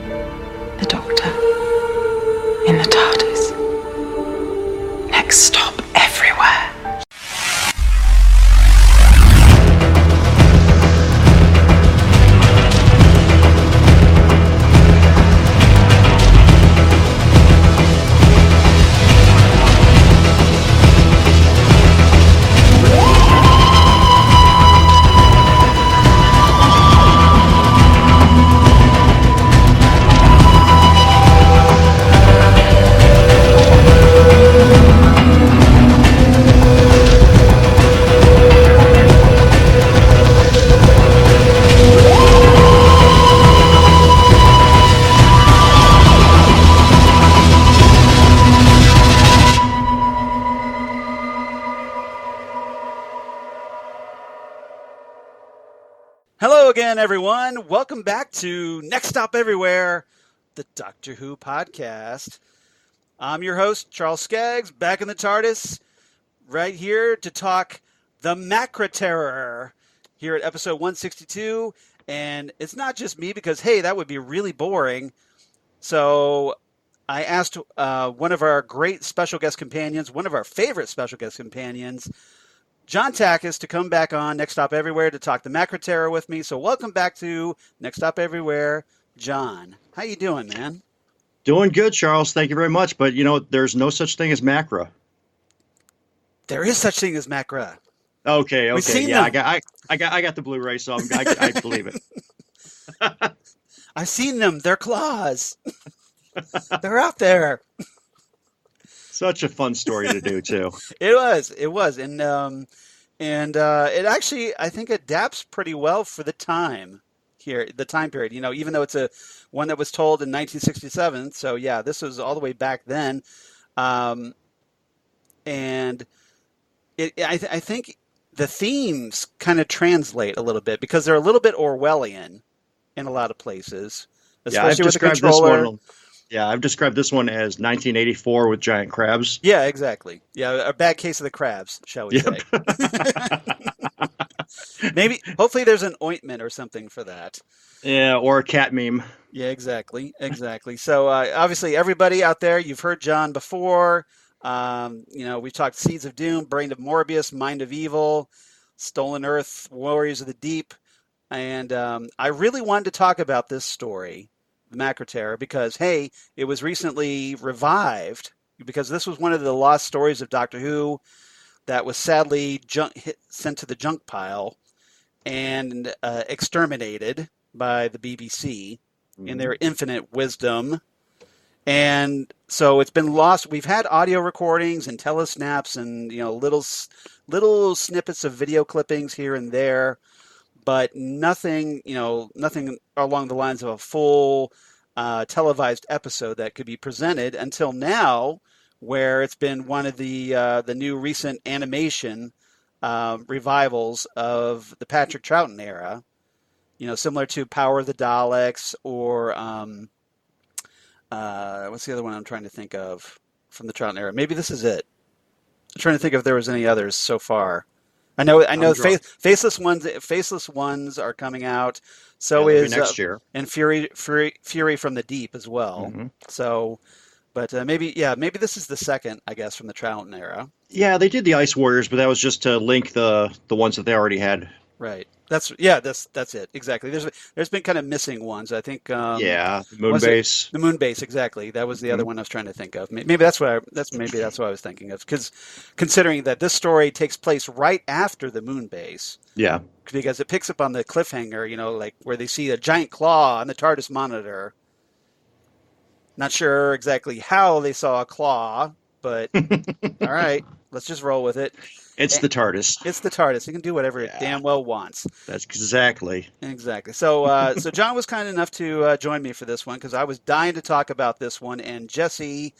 The Doctor in the TARDIS. Next stop, everywhere. Hello again, everyone. Welcome back to Next Stop Everywhere, the Doctor Who podcast. I'm your host, Charles Skaggs, back in the TARDIS, right here to talk the Macra Terror here at episode 162. And it's not just me because, hey, that would be really boring. So I asked one of our great special guest companions, one of our favorite special guest companions, John Takacs, to come back on Next Stop Everywhere to talk the Macra Terror with me. So welcome back to Next Stop Everywhere, John. How you doing, man? Doing good, Charles. Thank you very much. But, you know, there's no such thing as Macra. There is such thing as Macra. Okay. We've seen Yeah, them. I got the Blu-ray, so I believe it. I've seen them. They're claws. They're out there. Such a fun story to do, too. It was. And it actually, I think, adapts pretty well for the time here, the time period, you know, even though it's one that was told in 1967. So yeah, this was all the way back then. And I think the themes kind of translate a little bit because they're a little bit Orwellian in a lot of places, especially with the controller. I've described this one as 1984 with giant crabs. Yeah, exactly. Yeah, a bad case of the crabs, shall we say. Maybe, hopefully there's an ointment or something for that. Yeah, or a cat meme. Yeah, exactly. So obviously everybody out there, you've heard John before. We've talked Seeds of Doom, Brain of Morbius, Mind of Evil, Stolen Earth, Warriors of the Deep. And I really wanted to talk about this story, the Macra Terror, because, hey, it was recently revived, because this was one of the lost stories of Doctor Who that was sadly sent to the junk pile and exterminated by the BBC in their infinite wisdom. And so it's been lost. We've had audio recordings and telesnaps and, you know, little snippets of video clippings here and there, but nothing along the lines of a full televised episode that could be presented until now, where it's been one of the new recent animation revivals of the Patrick Troughton era, you know, similar to Power of the Daleks or what's the other one I'm trying to think of from the Troughton era? Maybe this is it. I'm trying to think if there was any others so far. I know. Faceless ones are coming out. So is next year, and Fury from the Deep as well. Mm-hmm. So, but maybe this is the second, I guess, from the Troughton era. Yeah, they did the Ice Warriors, but that was just to link the ones that they already had. Right. That's it. Exactly. There's been kind of missing ones. I think. The Moon Base. The Moon Base, exactly. That was the other one I was trying to think of. Maybe that's what I was thinking of. Because considering that this story takes place right after the Moon Base. Yeah. Because it picks up on the cliffhanger, you know, like where they see a giant claw on the TARDIS monitor. Not sure exactly how they saw a claw, but all right, let's just roll with it. It's the TARDIS. It's the TARDIS. It can do whatever it damn well wants. That's exactly. So John was kind enough to join me for this one because I was dying to talk about this one. And Jesse,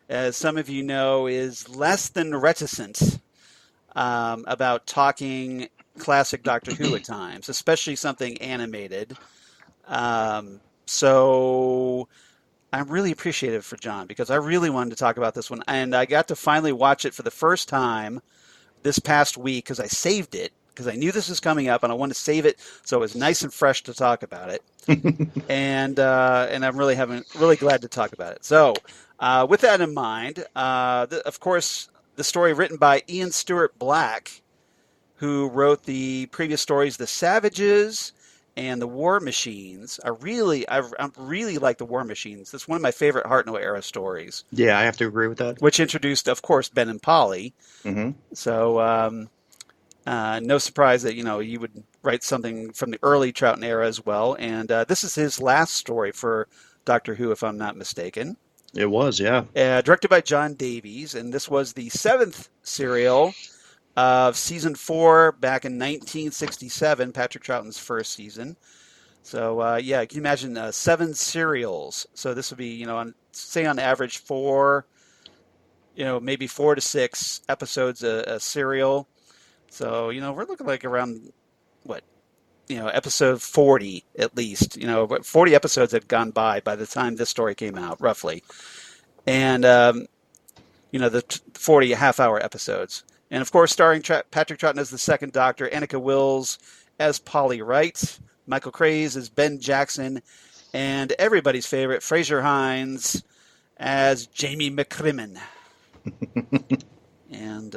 as some of you know, is less than reticent about talking classic Doctor Who at times, especially something animated. So I'm really appreciative for John because I really wanted to talk about this one. And I got to finally watch it for the first time this past week because I saved it because I knew this was coming up, and I wanted to save it so it was nice and fresh to talk about it. And I'm really glad to talk about it. So with that in mind, of course, the story written by Ian Stewart Black, who wrote the previous stories, The Savages and The War Machines. I really like The War Machines. It's one of my favorite Hartnell era stories. Yeah, I have to agree with that. Which introduced, of course, Ben and Polly. Mm-hmm. So no surprise that, he would write something from the early Troughton era as well. And this is his last story for Doctor Who, if I'm not mistaken. It was, yeah. Directed by John Davies, and this was the 7th serial of season 4 back in 1967, Patrick Troughton's first season. So, can you imagine 7 serials? So this would be, on average 4, maybe 4 to 6 episodes a serial. So, we're looking like around, episode 40 at least. 40 episodes had gone by the time this story came out, roughly. And, the 40 half-hour episodes. And, of course, starring Patrick Troughton as the second Doctor, Anneke Wills as Polly Wright, Michael Craze as Ben Jackson, and everybody's favorite, Frazer Hines as Jamie McCrimmon. And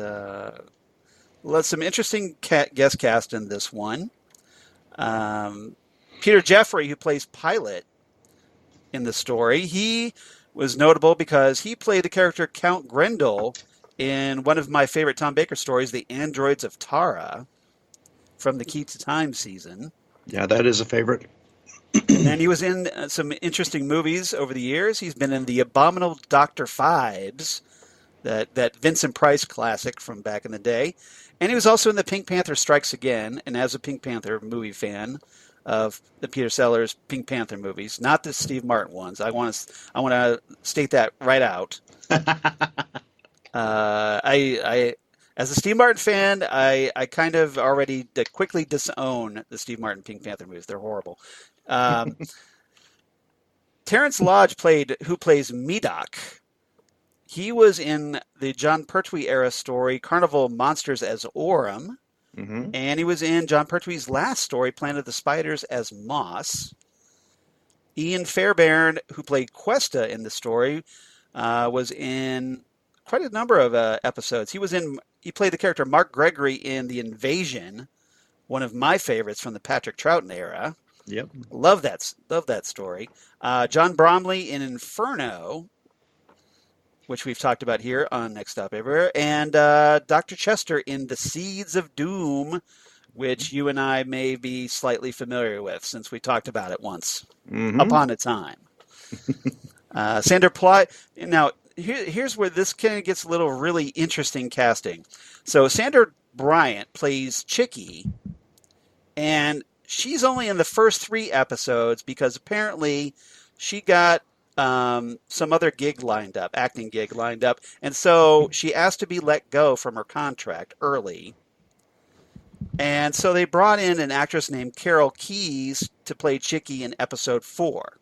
some interesting guest cast in this one. Peter Jeffrey, who plays Pilot in the story, he was notable because he played the character Count Grendel in one of my favorite Tom Baker stories, The Androids of Tara, from the Key to Time season. Yeah, that is a favorite. And he was in some interesting movies over the years. He's been in The Abominable Dr. Phibes, that Vincent Price classic from back in the day. And he was also in The Pink Panther Strikes Again, and as a Pink Panther movie fan of the Peter Sellers Pink Panther movies, not the Steve Martin ones. I want to state that right out. I as a Steve Martin fan, I kind of already quickly disown the Steve Martin Pink Panther movies. They're horrible. Terrence Lodge who plays Medoc. He was in the John Pertwee era story Carnival of Monsters as Orem, and he was in John Pertwee's last story Planet of the Spiders as Moss. Ian Fairbairn, who played Questa in the story, was in quite a number of episodes. He played the character Mark Gregory in The Invasion, one of my favorites from the Patrick Troughton era. Yep. Love that story. John Bromley in Inferno, which we've talked about here on Next Stop Everywhere, and Dr. Chester in The Seeds of Doom, which you and I may be slightly familiar with since we talked about it once upon a time. Sandra Ply. Now, here's where this kind of gets a little really interesting casting. So Sandra Bryant plays Chicky, and she's only in the first 3 episodes because apparently she got some other acting gig lined up, and so she asked to be let go from her contract early. And so they brought in an actress named Carol Keyes to play Chicky in episode 4.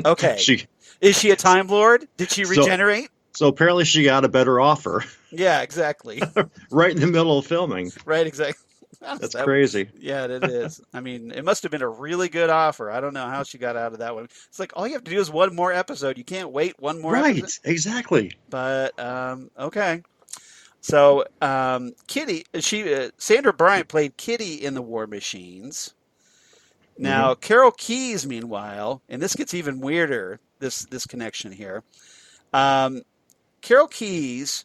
Okay. Is she a Time Lord? Did she regenerate? So apparently she got a better offer. Yeah, exactly. Right in the middle of filming. Right, exactly. That's crazy. Yeah, it is. I mean, it must have been a really good offer. I don't know how she got out of that one. It's like, all you have to do is one more episode. You can't wait one more episode. Right, exactly. But, okay. So, Kitty, Sandra Bryant played Kitty in The War Machines. Now, Carol Keyes, meanwhile, and this gets even weirder, this connection here. Carol Keyes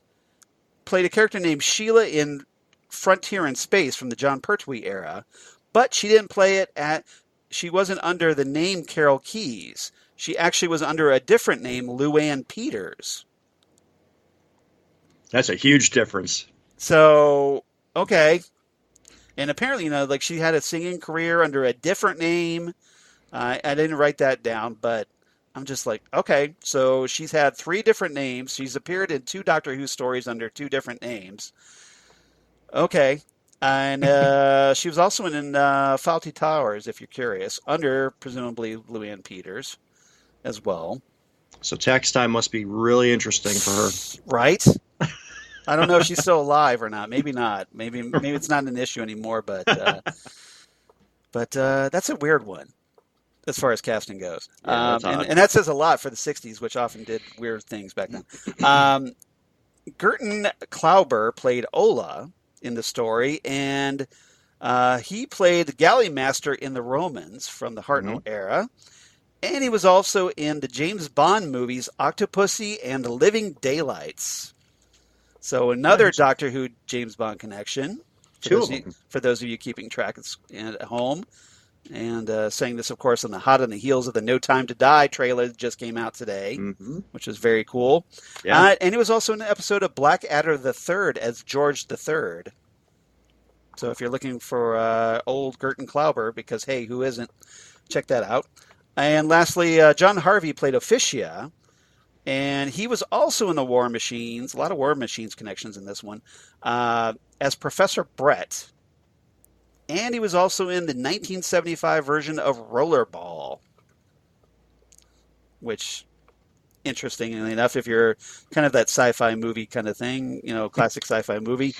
played a character named Sheila in Frontier in Space from the John Pertwee era, but she didn't play it she wasn't under the name Carol Keyes. She actually was under a different name, Luann Peters. That's a huge difference. So, okay. And apparently, she had a singing career under a different name. I didn't write that down, but I'm just like, okay. So she's had 3 different names. She's appeared in 2 Doctor Who stories under 2 different names. Okay. And she was also in Fawlty Towers, if you're curious, under presumably Luann Peters as well. So tax time must be really interesting for her. Right? I don't know if she's still alive or not. Maybe not. Maybe it's not an issue anymore. But that's a weird one as far as casting goes. Yeah, and that says a lot for the '60s, which often did weird things back then. Gerton Klauber played Ola in the story, and he played the galley master in the Romans from the Hartnell era. And he was also in the James Bond movies Octopussy and Living Daylights. So another Doctor Who James Bond connection. For those of you keeping track at home. And saying this, of course, hot on the heels of the No Time to Die trailer that just came out today, which was very cool. Yeah. And he was also in an episode of Blackadder the Third as George the Third. So if you're looking for old Gerton Klauber, because, hey, who isn't? Check that out. And lastly, John Harvey played Officia, and he was also in the War Machines, a lot of War Machines connections in this one, as Professor Brett. And he was also in the 1975 version of Rollerball, which, interestingly enough, if you're kind of that sci-fi movie kind of thing, classic sci-fi movie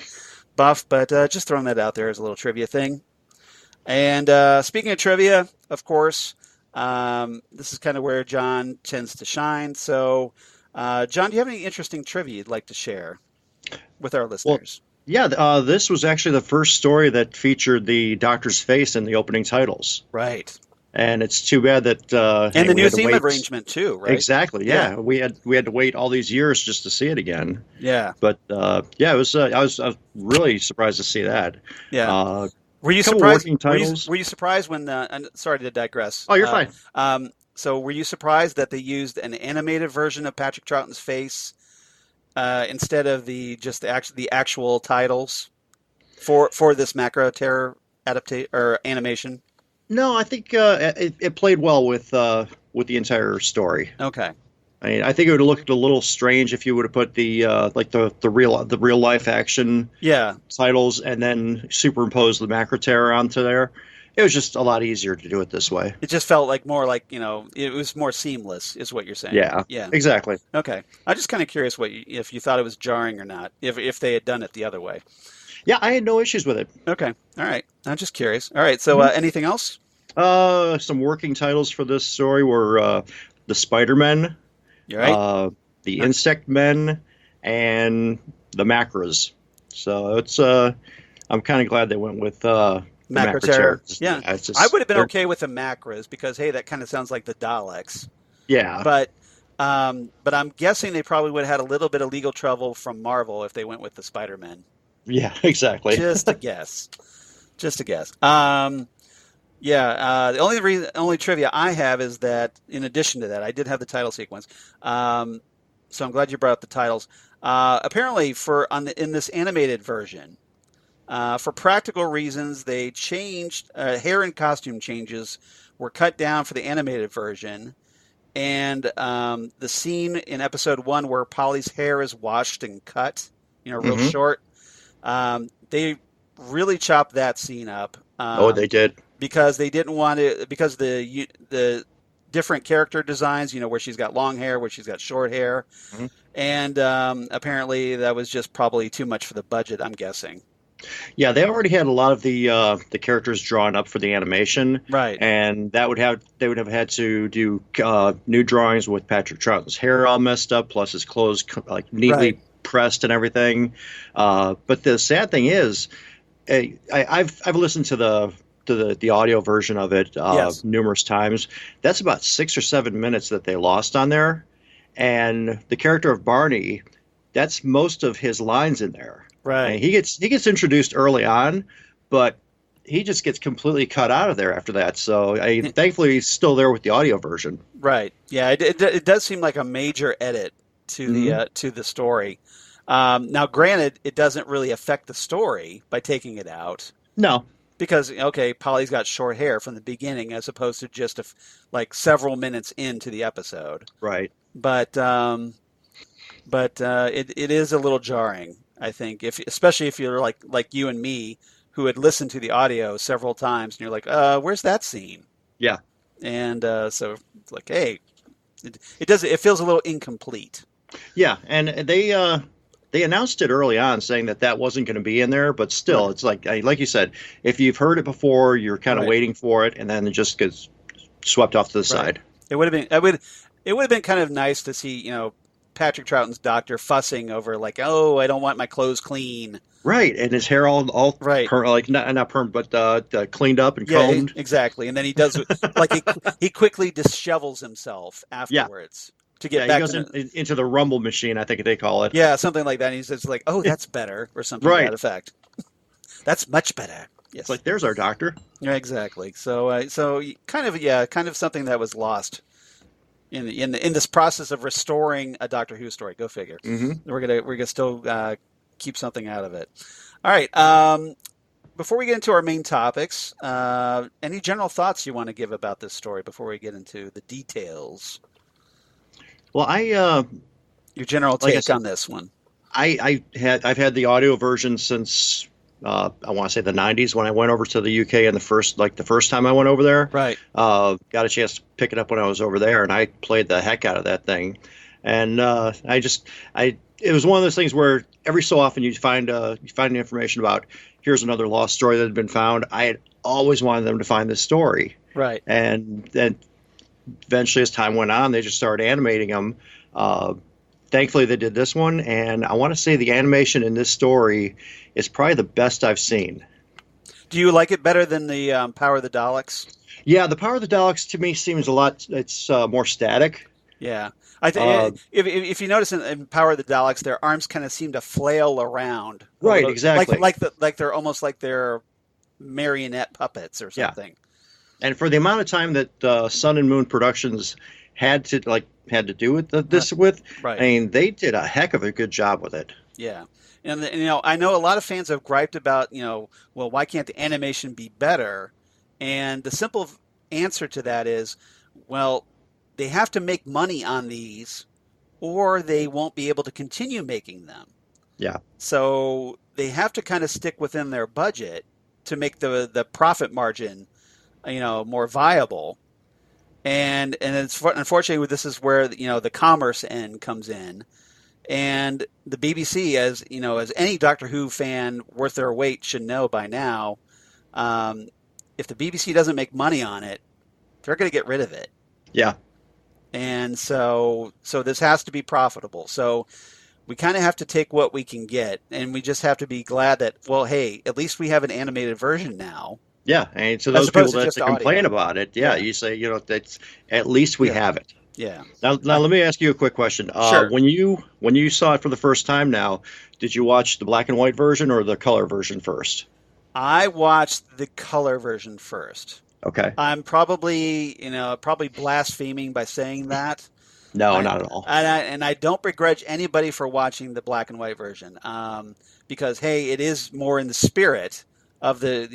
buff, but just throwing that out there as a little trivia thing. And speaking of trivia, of course, this is kind of where John tends to shine. So, John, do you have any interesting trivia you'd like to share with our listeners? Well, this was actually the first story that featured the Doctor's face in the opening titles. Right. And it's too bad that and the new theme arrangement too, right? Exactly. Yeah. We had to wait all these years just to see it again. Yeah. But it was I was really surprised to see that. Yeah. Were you surprised? Were you surprised when? Sorry to digress. Oh, you're fine. So, were you surprised that they used an animated version of Patrick Troughton's face instead of the actual titles for this Macra Terror adaptation or animation? No, I think it played well with the entire story. Okay. I mean, I think it would have looked a little strange if you would have put the real life action titles and then superimposed the Macra Terror onto there. It was just a lot easier to do it this way. It just felt like more like, it was more seamless, is what you're saying. Yeah. Exactly. Okay. I'm just kind of curious if you thought it was jarring or not, if they had done it the other way. Yeah, I had no issues with it. Okay. All right. I'm just curious. All right. So anything else? Some working titles for this story were the Spider-Men. You're right. The Insect Men, and the Macras. So it's I'm kind of glad they went with Macra Terror. Yeah, just, I would have been okay with the Macras because, hey, that kind of sounds like the Daleks. Yeah. But I'm guessing they probably would have had a little bit of legal trouble from Marvel if they went with the Spider-Men. Yeah, exactly. Just a guess. The only trivia I have is that, in addition to that, I did have the title sequence. So I'm glad you brought up the titles. Apparently, in this animated version, for practical reasons, they changed hair and costume changes were cut down for the animated version, and the scene in episode 1 where Polly's hair is washed and cut, real short. They really chopped that scene up. They did. Because they didn't want to, because the different character designs, where she's got long hair, where she's got short hair. And apparently that was just probably too much for the budget, I'm guessing. Yeah, they already had a lot of the characters drawn up for the animation. Right. And they would have had to do new drawings with Patrick Troughton's hair all messed up, plus his clothes neatly pressed and everything. But the sad thing is, I've listened to the audio version of it numerous times. That's about 6 or 7 minutes that they lost on there. And the character of Barney, that's most of his lines in there. Right. And he gets introduced early on, but he just gets completely cut out of there after that. So thankfully he's still there with the audio version. Right. Yeah, it does seem like a major edit to the story. Now, granted, it doesn't really affect the story by taking it out. No. Because, okay, Polly's got short hair from the beginning as opposed to just several minutes into the episode. Right. But it is a little jarring, I think, especially if you're like you and me, who had listened to the audio several times, and you're like, where's that scene? Yeah. And so it's like, hey, it feels a little incomplete. Yeah, and they they announced it early on, saying that wasn't going to be in there, but still, Right. it's like you said, if you've heard it before, you're kind of Right. waiting for it, and then it just gets swept off to the Right. side. It would have been it would have been kind of nice to see, Patrick Troughton's doctor fussing over like, oh, I don't want my clothes clean. Right, and his hair all Right. like not perm, but cleaned up and Yeah, combed. exactly. And then he does like he quickly dishevels himself Yeah, afterwards to yeah, get he back goes to into the rumble machine, I think they call it. yeah, something like that. And he says like, oh, that's better or something to Right. that effect. That's much better. Yes. It's like there's our doctor. Yeah, exactly. So kind of something that was lost in this process of restoring a Doctor Who story. Go figure. Mm-hmm. We're gonna still keep something out of it. All right. Before we get into our main topics, any general thoughts you want to give about this story before we get into the details? Well, Your general like I take said, on this one. I've had the audio version since I want to say the 90s when I went over to the UK, and the first time I went over there. Right. Got a chance to pick it up when I was over there, and I played the heck out of that thing. And it was one of those things where every so often you find information about here's another lost story that had been found. I had always wanted them to find this story. Right. And then eventually, as time went on, they just started animating them. Thankfully, they did this one, and I want to say the animation in this story is probably the best I've seen. Do you like it better than the Power of the Daleks? Yeah, the Power of the Daleks to me seems a lot. It's more static. Yeah, I think if you notice in Power of the Daleks, their arms kind of seem to flail around. Right, exactly. Like they're almost like they're marionette puppets or something. Yeah. And for the amount of time that Sun and Moon Productions had to do with this with, right. I mean, they did a heck of a good job with it. Yeah. And I know a lot of fans have griped about, well, why can't the animation be better? And the simple answer to that is, well, they have to make money on these or they won't be able to continue making them. Yeah. So they have to kind of stick within their budget to make the profit margin, more viable. And it's unfortunately this is where the commerce end comes in. And the BBC, as any Doctor Who fan worth their weight should know by now, if the BBC doesn't make money on it, they're going to get rid of it. Yeah. And so this has to be profitable. So we kind of have to take what we can get, and we just have to be glad that, well, hey, at least we have an animated version now. Yeah, and so those people that complain about it, you say, that's at least we have it. Yeah. Now let me ask you a quick question. Sure. When you saw it for the first time now, did you watch the black and white version or the color version first? I watched the color version first. Okay. I'm probably blaspheming by saying that. No, not at all. And I don't begrudge anybody for watching the black and white version, because hey, it is more in the spirit of the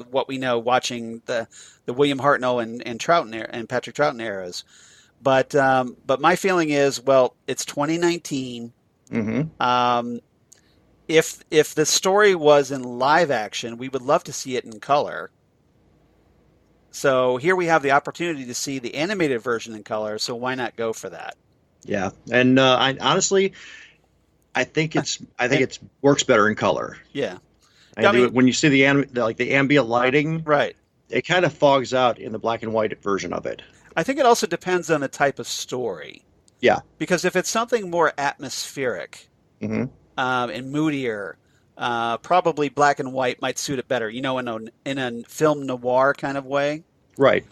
what we know watching the William Hartnell and Troughton and Patrick Troughton eras. But my feeling is, well, it's 2019. Mm-hmm. If the story was in live action, we would love to see it in color. So here we have the opportunity to see the animated version in color. So why not go for that? Yeah, and I honestly, I think it works better in color. Yeah. When you see the ambient lighting, right, it kind of fogs out in the black and white version of it. I think it also depends on the type of story. Yeah. Because if it's something more atmospheric mm-hmm. And moodier, probably black and white might suit it better. In a film noir kind of way. Right.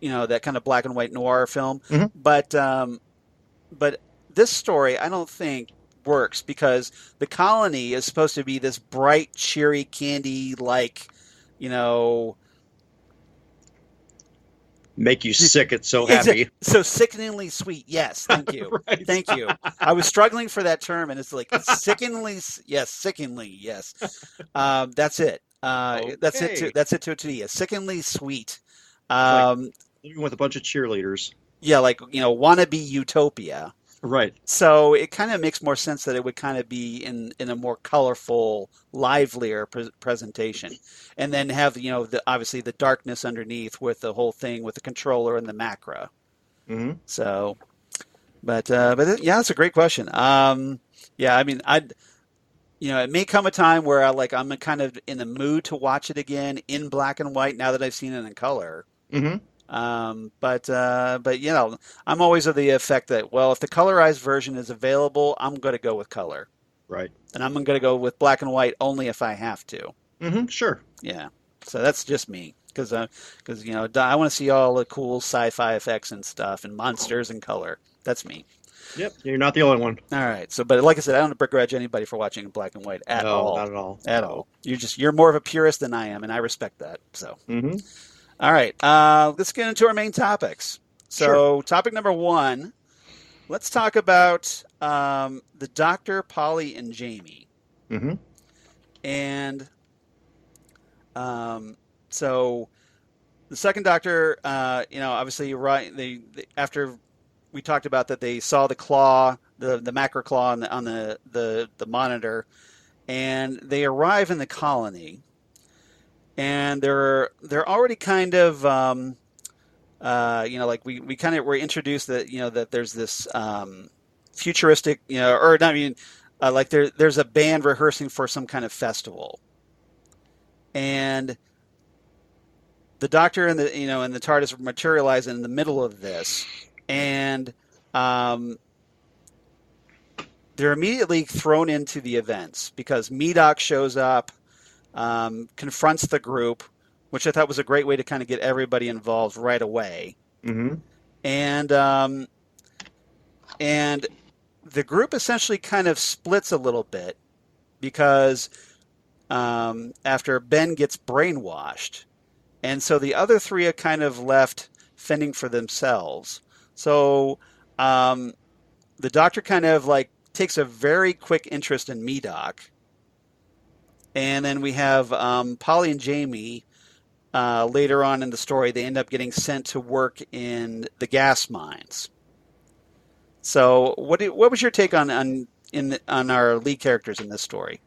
That kind of black and white noir film. Mm-hmm. But this story, I don't think works because the colony is supposed to be this bright, cheery, candy-like, make you sick. It's so happy. So sickeningly sweet. Yes, thank you. Right. Thank you. I was struggling for that term, and it's like sickeningly. Yes, sickeningly. Yes, that's it. Okay. That's it to a T. Sickeningly sweet. Living with a bunch of cheerleaders. Yeah, wannabe utopia. Right. So it kind of makes more sense that it would kind of be in a more colorful, livelier presentation, and then have obviously the darkness underneath with the whole thing with the controller and the Macra. Mm-hmm. So, but yeah, that's a great question. Yeah, I mean, it may come a time where I'm kind of in the mood to watch it again in black and white now that I've seen it in color. Mm-hmm. But I'm always of the effect that, well, if the colorized version is available, I'm going to go with color. Right. And I'm going to go with black and white only if I have to. Mm-hmm. Sure. Yeah. So that's just me. Because I want to see all the cool sci-fi effects and stuff and monsters in color. That's me. Yep. You're not the only one. All right. So, but like I said, I don't begrudge anybody for watching in black and white at all. Not at all. At all. You're more of a purist than I am, and I respect that. So. Mm-hmm. All right, let's get into our main topics. So, Sure. Topic number 1, let's talk about the Doctor, Polly, and Jamie. Mm-hmm. And so the second Doctor, obviously, right? They after we talked about that, they saw the claw, the Macra claw on the monitor, and they arrive in the colony. And they're already kind of, like we kind of were introduced that that there's this futuristic, or not even like there's a band rehearsing for some kind of festival, and the Doctor and the TARDIS materialize in the middle of this, and they're immediately thrown into the events because Medoc shows up. Confronts the group, which I thought was a great way to kind of get everybody involved right away. Mm-hmm. And the group essentially kind of splits a little bit because after Ben gets brainwashed, and so the other 3 are kind of left fending for themselves. So the Doctor kind of like takes a very quick interest in Medoc. And then we have Polly and Jamie. Later on in the story, they end up getting sent to work in the gas mines. So, what was your take on our lead characters in this story?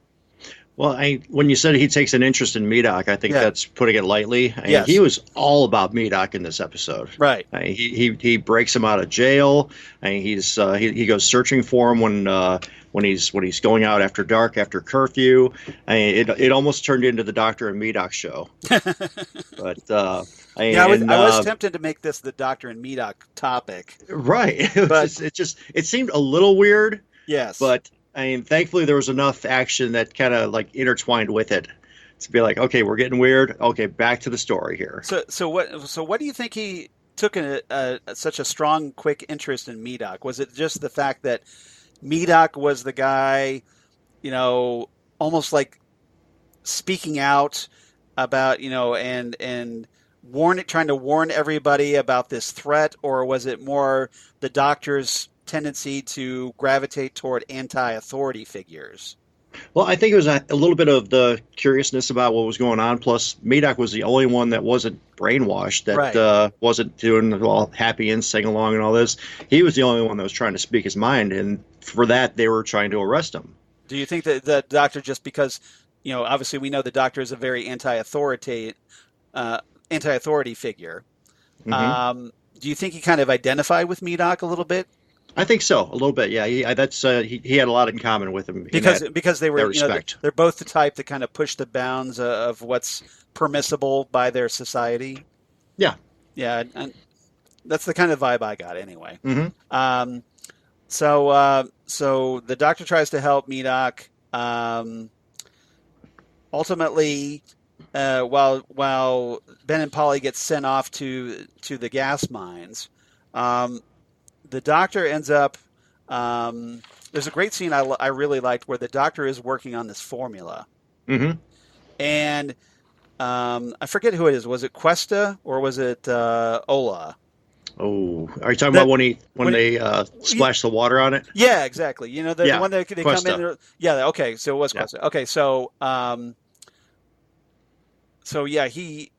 Well, when you said he takes an interest in Medoc, I think that's putting it lightly. Yes. He was all about Medoc in this episode. Right. He breaks him out of jail. He goes searching for him when he's going out after dark, after curfew. It almost turned into the Doctor and Medoc show. But I was tempted to make this the Doctor and Medoc topic. Right. But it seemed a little weird. Yes. But thankfully there was enough action that kind of like intertwined with it to be like, okay, we're getting weird. Okay, back to the story here. So what do you think he took such a strong, quick interest in Medoc? Was it just the fact that Medoc was the guy, almost like speaking out about, and trying to warn everybody about this threat, or was it more the Doctor's tendency to gravitate toward anti-authority figures? Well, I think it was a little bit of the curiousness about what was going on. Plus, Medoc was the only one that wasn't brainwashed, that wasn't doing all happy and sing along and all this. He was the only one that was trying to speak his mind, and for that, they were trying to arrest him. Do you think that the Doctor, just because, obviously we know the Doctor is a very anti-authority figure, Mm-hmm. Do you think he kind of identified with Medoc a little bit? I think so, a little bit. Yeah, he had a lot in common with him because they were respect. They're both the type that kind of push the bounds of what's permissible by their society. Yeah, and that's the kind of vibe I got anyway. Mm-hmm. So the Doctor tries to help Medoc. Ultimately, while Ben and Polly get sent off to the gas mines. The Doctor ends up. There's a great scene I really liked where the Doctor is working on this formula, mm-hmm. and I forget who it is. Was it Cuesta or was it Ola? Oh, are you talking about when they splash the water on it? Yeah, exactly. The one that they Cuesta. come in. Yeah. Okay. So it was Cuesta. Yeah. Okay. So yeah, he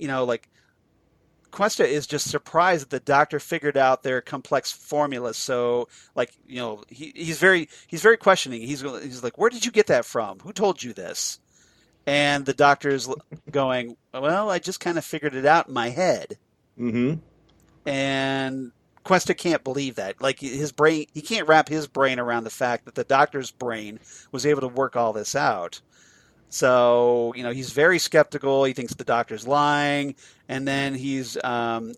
Cuesta is just surprised that the Doctor figured out their complex formulas. So, he's very questioning. He's like, "Where did you get that from? Who told you this?" And the Doctor's going, "Well, I just kind of figured it out in my head." Mm-hmm. And Questa can't believe that. Like his brain, he can't wrap his brain around the fact that the doctor's brain was able to work all this out. So, he's very skeptical. He thinks the doctor's lying, and then he's, and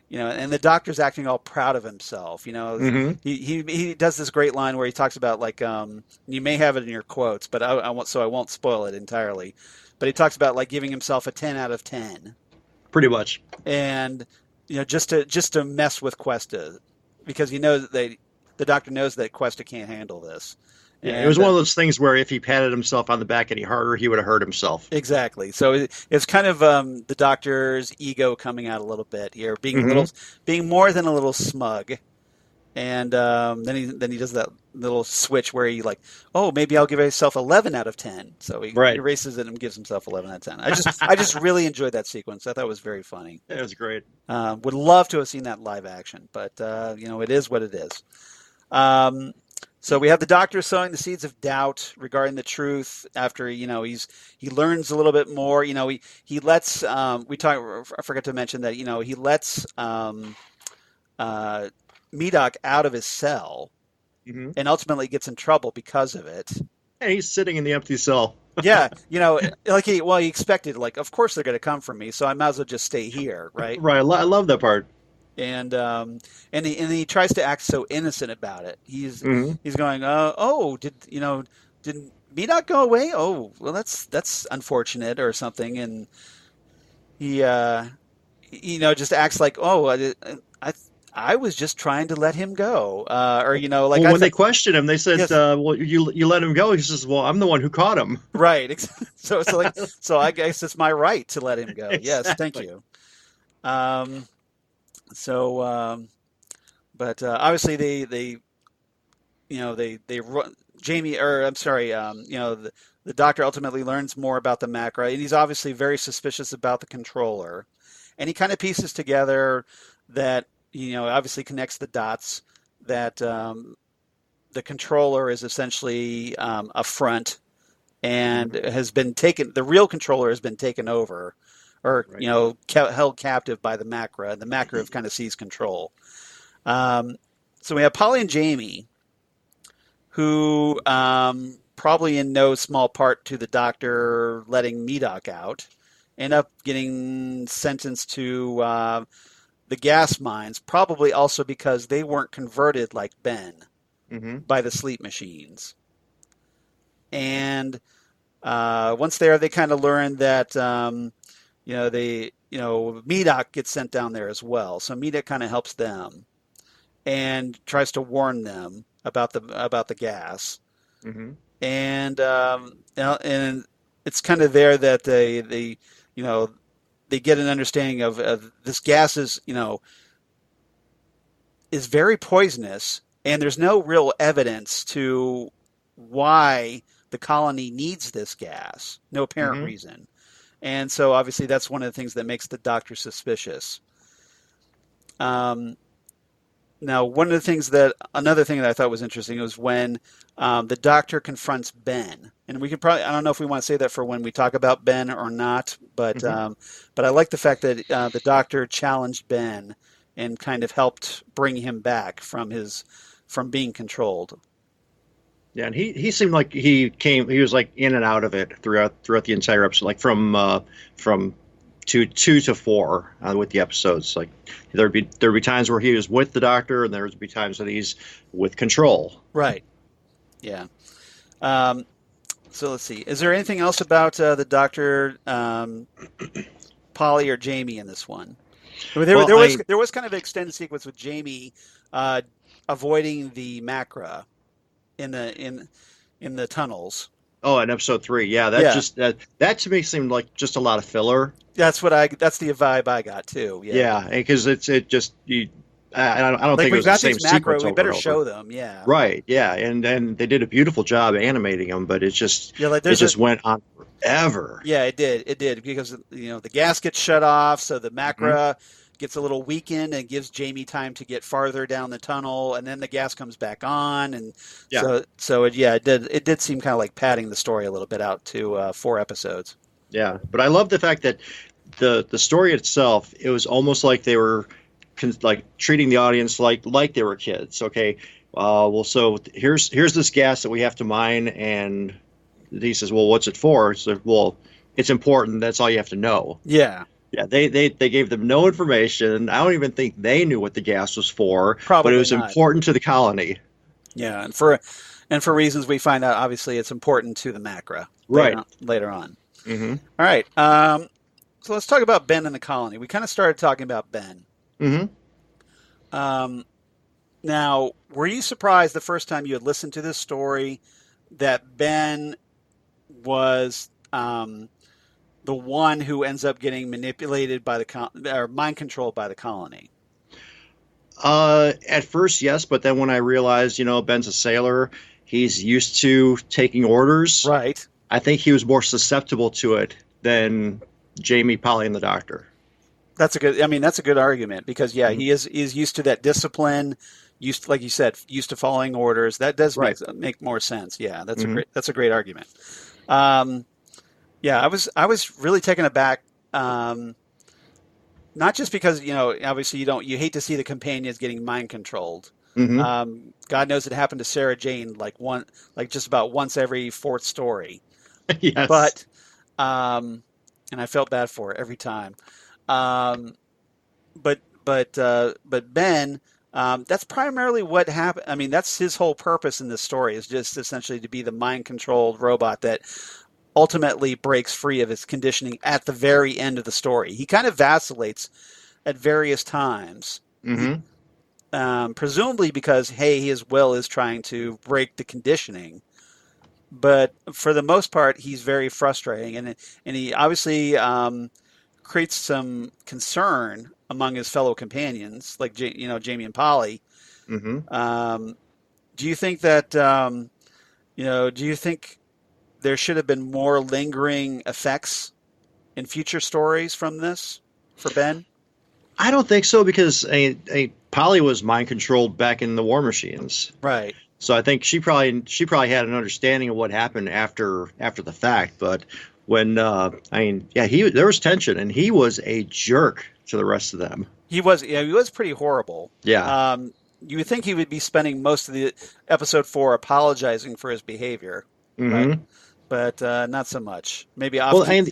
the doctor's acting all proud of himself. Mm-hmm. He does this great line where he talks about like, you may have it in your quotes, but I won't spoil it entirely. But he talks about like giving himself a 10 out of 10. Pretty much. And just to mess with Questa, because he knows that the doctor knows that Questa can't handle this. Yeah, it was one of those things where if he patted himself on the back any harder, he would have hurt himself. Exactly. So it's kind of the doctor's ego coming out a little bit here, being more than a little smug. And then he does that little switch where he like, oh, maybe I'll give myself 11 out of 10. So he erases it and gives himself 11 out of 10. I just really enjoyed that sequence. I thought it was very funny. It was great. Would love to have seen that live action, but it is what it is. So we have the doctor sowing the seeds of doubt regarding the truth after, he learns a little bit more. He lets, I forgot to mention that, he lets Medoc out of his cell and ultimately gets in trouble because of it. And he's sitting in the empty cell. Yeah. He expected, like, of course they're going to come for me, so I might as well just stay here. Right. Right. I love that part. And he tries to act so innocent about it. He's going, did Medoc go away? Oh, well, that's unfortunate or something. And he just acts like, oh, I was just trying to let him go. When they questioned him, they said, yes. Well, you let him go. He says, well, I'm the one who caught him. Right. So it's like, so I guess it's my right to let him go. Exactly. Yes. Thank you. But obviously they run Jamie, or I'm sorry, the doctor ultimately learns more about the Macra, and he's obviously very suspicious about the controller, and he kind of pieces together that, obviously connects the dots that the controller is essentially a front and has been taken, the real controller has been taken over. Or, held captive by the Macra, and the Macra have kind of seized control. So we have Polly and Jamie, who probably in no small part to the doctor letting Medoc out, end up getting sentenced to the gas mines, probably also because they weren't converted like Ben by the sleep machines. And once there, they kind of learned that... Medoc gets sent down there as well. So Medoc kind of helps them and tries to warn them about the gas. Mm-hmm. And it's kind of there that they get an understanding of this gas is very poisonous, and there's no real evidence to why the colony needs this gas. No apparent reason. And so, obviously, that's one of the things that makes the doctor suspicious. Now, another thing that I thought was interesting was when the doctor confronts Ben. And we could probably, I don't know if we want to say that for when we talk about Ben or not, but I like the fact that the doctor challenged Ben and kind of helped bring him back from being controlled. Yeah, and he seemed like he was like in and out of it throughout the entire episode, like from 2 to 4 with the episodes. Like there'd be times where he was with the doctor, and there'd be times that he's with control. Right. Yeah. So let's see. Is there anything else about the doctor, Polly or Jamie in this one? There was kind of an extended sequence with Jamie avoiding the Macra in the tunnels. Oh, in episode 3, yeah, that to me seemed like just a lot of filler. That's the vibe I got too. Yeah, because I don't think it was the same sequence. We better show them. Yeah. Right. Yeah, and they did a beautiful job animating them, but it just went on forever. Yeah, it did because the gas gets shut off, so the Macra gets a little weakened and gives Jamie time to get farther down the tunnel, and then the gas comes back on, and it did seem kind of like padding the story a little bit out to 4 episodes. Yeah, but I love the fact that the story itself, it was almost like they were like treating the audience like they were kids. Okay, well, so here's this gas that we have to mine, and he says, well, what's it for? So, well, it's important. That's all you have to know. Yeah. Yeah, they gave them no information. I don't even think they knew what the gas was for, Probably but it was not. important to the colony. Yeah, and for reasons we find out, obviously, it's important to the Macra later on. Mm-hmm. All right. So let's talk about Ben and the colony. We kind of started talking about Ben. Mm-hmm. Now, were you surprised the first time you had listened to this story that Ben was the one who ends up getting manipulated by or mind controlled by the colony? At first, yes, but then when I realized, Ben's a sailor, he's used to taking orders. Right. I think he was more susceptible to it than Jamie, Polly, and the Doctor. That's a good argument because he is used to that discipline, like you said, used to following orders. That does make more sense. Yeah, that's a great argument. I was really taken aback. Not just because, obviously you hate to see the companions getting mind controlled. Mm-hmm. God knows it happened to Sarah Jane just about once every fourth story. Yes. But and I felt bad for it every time. But Ben, that's primarily what happened. I mean, that's his whole purpose in this story, is just essentially to be the mind controlled robot that ultimately breaks free of his conditioning at the very end of the story. He kind of vacillates at various times, presumably because, his will is trying to break the conditioning. But for the most part, he's very frustrating, and he obviously creates some concern among his fellow companions, like Jamie and Polly. Mm-hmm. Do you think that do you think there should have been more lingering effects in future stories from this for Ben? I don't think so, because Polly was mind controlled back in the War Machines, right? So I think she probably had an understanding of what happened after the fact. But when there was tension, and he was a jerk to the rest of them. He was pretty horrible. Yeah. You would think he would be spending most of the episode 4 apologizing for his behavior, right? But not so much. Maybe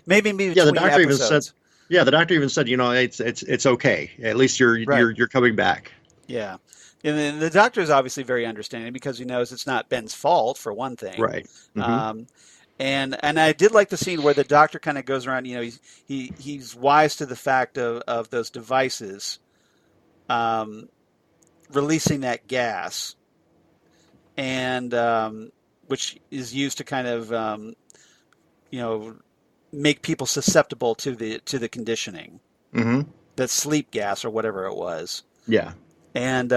maybe the doctor episodes. The doctor even said, it's okay. At least you're coming back. Yeah. And the doctor is obviously very understanding because he knows it's not Ben's fault, for one thing. Right. Mm-hmm. And I did like the scene where the doctor kind of goes around, he's wise to the fact of those devices releasing that gas, and which is used to kind of make people susceptible to the conditioning. That sleep gas or whatever it was. Yeah. And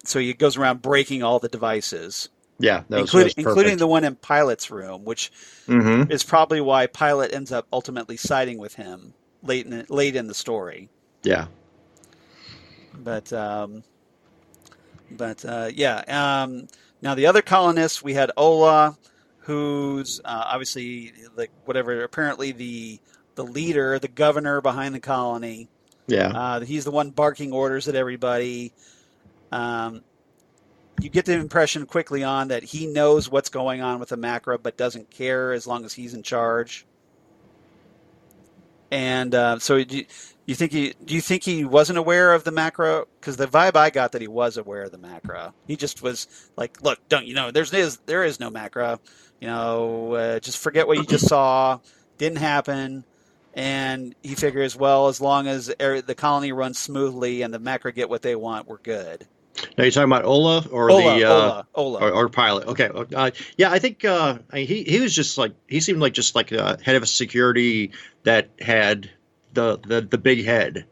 so he goes around breaking all the devices. Yeah, including the one in Pilot's room, which is probably why Pilot ends up ultimately siding with him late in the story. Yeah. But now the other colonists, we had Ola, who's obviously apparently the leader, the governor behind the colony. Yeah. He's the one barking orders at everybody. You get the impression quickly on that he knows what's going on with the Macra, but doesn't care as long as he's in charge. And so, do you think he wasn't aware of the Macra? Because the vibe I got that he was aware of the Macra. He just was like, "Look, there is no Macra. Just forget what you just saw. Didn't happen." And he figures, well, as long as the colony runs smoothly and the Macra get what they want, we're good. Now you're talking about Ola or Ola. Or Pilot. Okay. I think he was just he seemed like a head of a security that had the big head.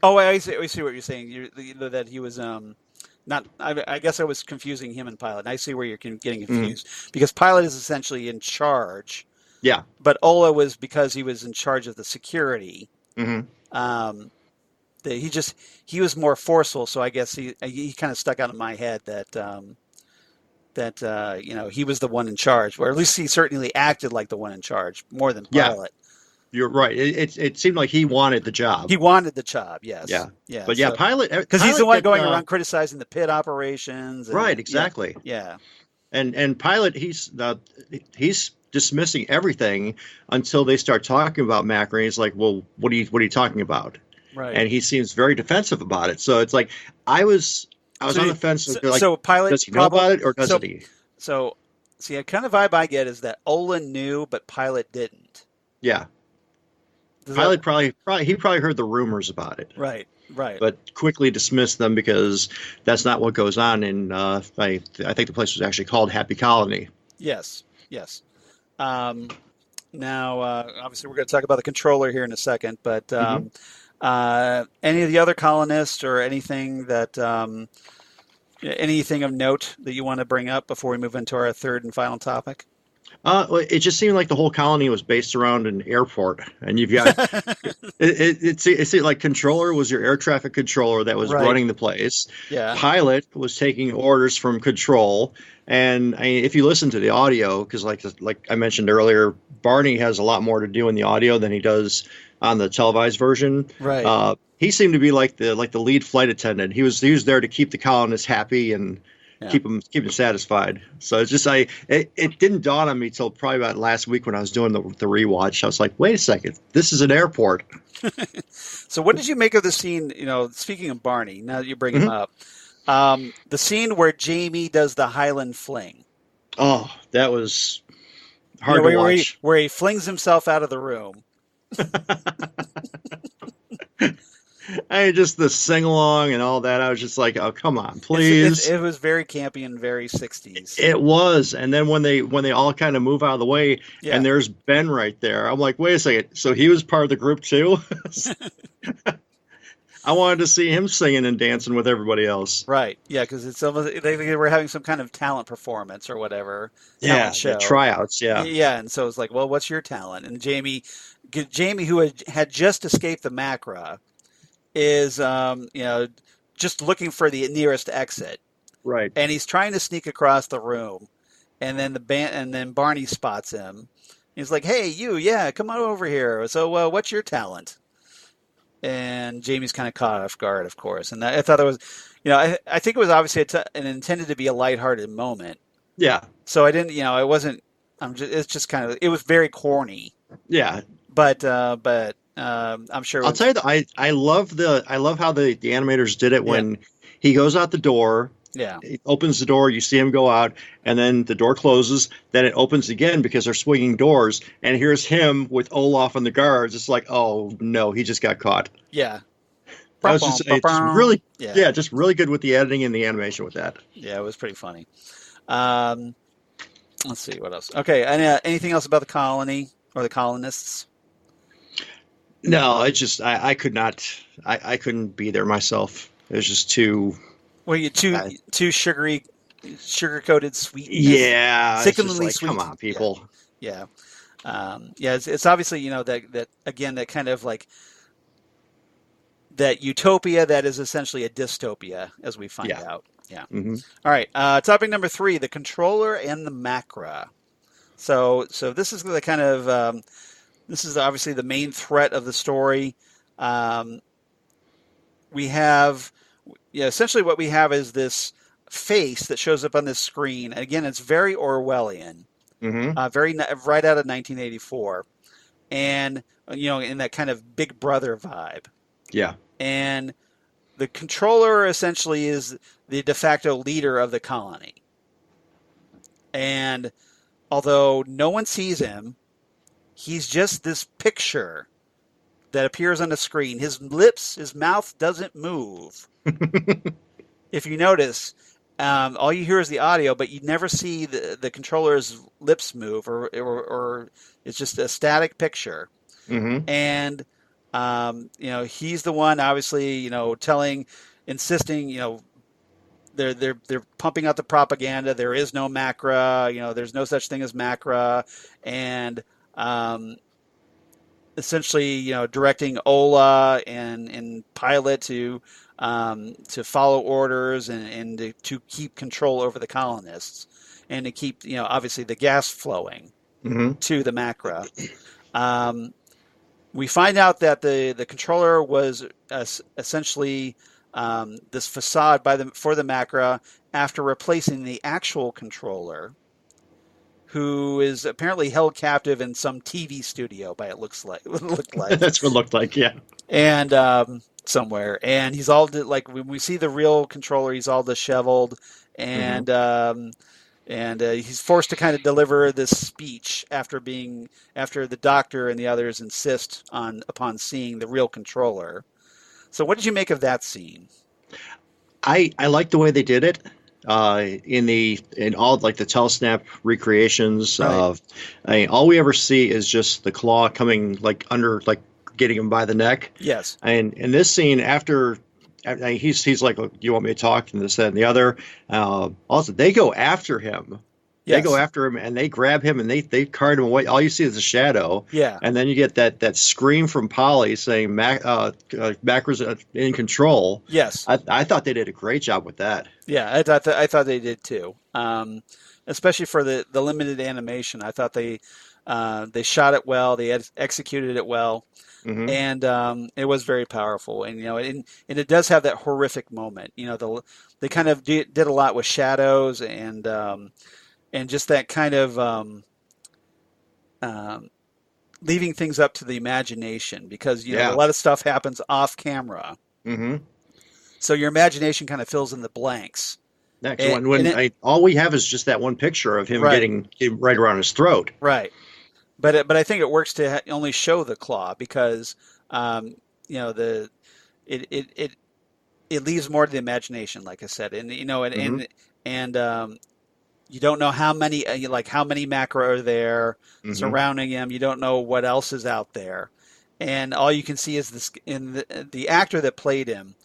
Oh, I see what you're saying. That he was not. I guess I was confusing him and Pilot. I see where you're getting confused because Pilot is essentially in charge. Yeah. But Ola was because he was in charge of the security. He was more forceful, so I guess he kind of stuck out in my head that he was the one in charge, or at least he certainly acted like the one in charge more than Pilot. You're right. It seemed like he wanted the job. He wanted the job, yes. Yeah. Yeah. But yeah, Pilot, because he's the one Pilot going did, around criticizing the pit operations. And, right, exactly. Yeah. And Pilot, he's dismissing everything until they start talking about Macra. And he's like, "Well, what are you talking about?" Right. And he seems very defensive about it. So it's like I was on the fence. Like, so Pilot, does he know about it or doesn't he? So, see, a kind of vibe I get is that Olin knew, but Pilot didn't. Yeah. Pilot probably heard the rumors about it. Right. But quickly dismissed them because that's not what goes on in. I think the place was actually called Happy Colony. Yes. Now, obviously, we're going to talk about the controller here in a second, but any of the other colonists or anything anything of note that you want to bring up before we move into our third and final topic? It just seemed like the whole colony was based around an airport, and you've got it's like controller was your air traffic controller that was running the place. Yeah. Pilot was taking orders from control, and if you listen to the audio, because like I mentioned earlier, Barney has a lot more to do in the audio than he does on the televised version. Right. He seemed to be like the lead flight attendant. He was there to keep the colonists happy and. Yeah. Keep them satisfied. So it's just it didn't dawn on me till probably about last week when I was doing the rewatch. I was like, wait a second, this is an airport. So what did you make of the scene? Speaking of Barney, now that you bring him up, the scene where Jamie does the Highland fling. Oh, that was hard to watch. Where he flings himself out of the room. Just the sing along and all that. I was just like, oh, come on, please. It was very campy and very 60s. It was. And then when they all kind of move out of the way and there's Ben right there, I'm like, wait a second. So he was part of the group too? I wanted to see him singing and dancing with everybody else. Right. Yeah, because it's almost they were having some kind of talent performance or whatever. Yeah, show. Tryouts. Yeah. Yeah, and so it's like, well, what's your talent? And Jamie, who had just escaped the Macra, is just looking for the nearest exit, right? And he's trying to sneak across the room, and then Barney spots him. He's like, "Hey, you, come on over here. So, what's your talent?" And Jamie's kind of caught off guard, of course. And I thought it was, I think it was obviously intended to be a lighthearted moment. Yeah. So I didn't, it wasn't. It's just kind of. It was very corny. Yeah. But I'm sure. I'll tell you that I love how the animators did it when he goes out the door. Yeah. He opens the door, you see him go out, and then the door closes. Then it opens again because they're swinging doors, and here's him with Olaf and the guards. It's like, oh no, he just got caught. Yeah. That was just really good with the editing and the animation with that. Yeah, it was pretty funny. Let's see what else. Okay, anything else about the colony or the colonists? No, it's just I could not. I couldn't be there myself. It was just too. Well, you too sugar-coated sweetness. Yeah, sickeningly like, sweet. Come on, people. Yeah. It's obviously that again that kind of like that utopia that is essentially a dystopia as we find out. Yeah. Mm-hmm. All right. Topic number 3: the controller and the Macra. So this is the kind of this is obviously the main threat of the story. We have, essentially what we have is this face that shows up on this screen. Again, it's very Orwellian, very right out of 1984, and in that kind of Big Brother vibe. Yeah. And the controller essentially is the de facto leader of the colony. And although no one sees him, he's just this picture that appears on the screen. His mouth doesn't move. If you notice, all you hear is the audio, but you never see the controller's lips move, or it's just a static picture. Mm-hmm. And he's the one, obviously, insisting, they're pumping out the propaganda. There is no Macra. There's no such thing as Macra, and essentially, directing Ola and Pilot to follow orders and to keep control over the colonists and to keep, obviously the gas flowing to the Macra. We find out that the controller was essentially this facade for the Macra after replacing the actual controller, who is apparently held captive in some TV studio. By it looks like looked like That's what it looked like. Yeah. and somewhere, and he's all like when we see the real controller, he's all disheveled, and he's forced to kind of deliver this speech after the doctor and the others insist upon seeing the real controller. So, what did you make of that scene? I like the way they did it. In all like the telesnap recreations Right. of, all we ever see is just the claw coming like under, like getting him by the neck. Yes. And in this scene, after he's like, "Do you want me to talk?" and this, that, and the other. Also, they go after him. Yes. They go after him and they grab him and they cart him away. All you see is a shadow. Yeah. And then you get that scream from Polly saying, Macra's in control. Yes. I thought they did a great job with that. Yeah, I thought they did too. Especially for the limited animation, I thought they shot it well. They executed it well, and it was very powerful. And and it does have that horrific moment. They kind of did a lot with shadows and just that kind of leaving things up to the imagination, because a lot of stuff happens off camera. So your imagination kind of fills in the blanks. All we have is just that one picture of him getting right around his throat. Right. But I think it works to only show the claw because it leaves more to the imagination, like I said, and you don't know how many Macra are there surrounding him. You don't know what else is out there, and all you can see is this in the actor that played him.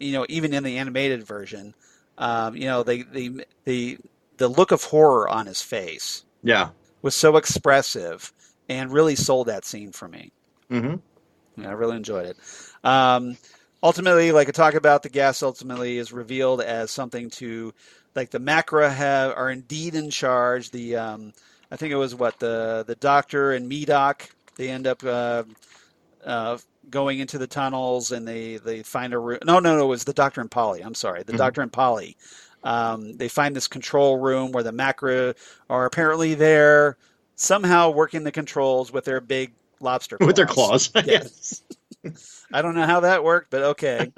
Even in the animated version, the look of horror on his face, was so expressive and really sold that scene for me. I really enjoyed it. Ultimately, like I talk about, the gas ultimately is revealed as something to, like, the Macra are indeed in charge. I think it was the doctor and Medoc. They end up going into the tunnels and they find a room. No, it was the doctor and Polly. I'm sorry, the doctor and Polly. They find this control room where the Macra are apparently there, somehow working the controls with their big lobster claws. With their claws. Yes. I don't know how that worked, but okay.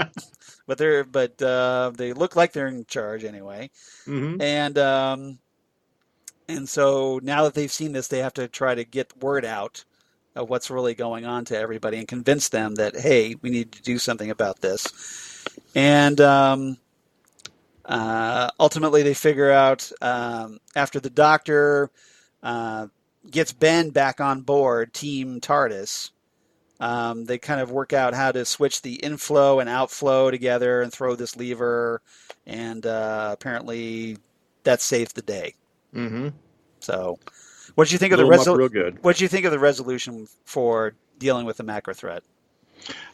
but they look like they're in charge anyway. And so now that they've seen this, they have to try to get word out of what's really going on to everybody and convince them that, hey, we need to do something about this. And ultimately they figure out, after the doctor gets Ben back on board Team TARDIS, they kind of work out how to switch the inflow and outflow together and throw this lever, and apparently that saved the day. So what did you think of the resolution for dealing with the Macra threat?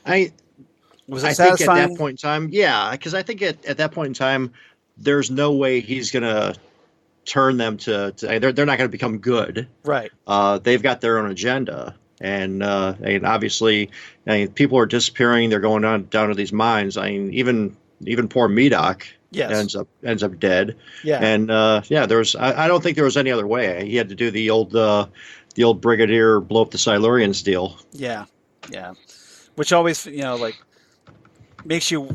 Was it satisfying? Think at that point in time, because I think at that point in time, there's no way he's going to turn them to they're not going to become good. Right. They've got their own agenda. And obviously, people are disappearing. They're going down to these mines. even poor Medoc ends up dead. Yeah. And I don't think there was any other way. He had to do the old Brigadier blow up the Silurians deal. Yeah. Yeah. Which always makes you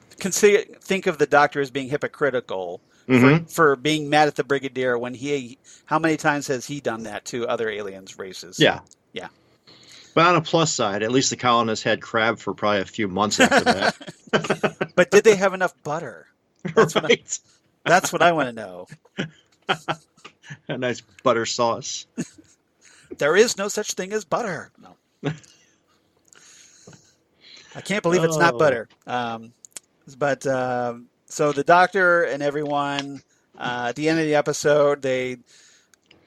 think of the Doctor as being hypocritical for being mad at the Brigadier when how many times has he done that to other aliens races? Yeah. Yeah. But on a plus side, at least the colonists had crab for probably a few months after that. But did they have enough butter? That's what I want to know. A nice butter sauce. There is no such thing as butter. No. I can't believe it's not butter. So the Doctor and everyone, at the end of the episode, they,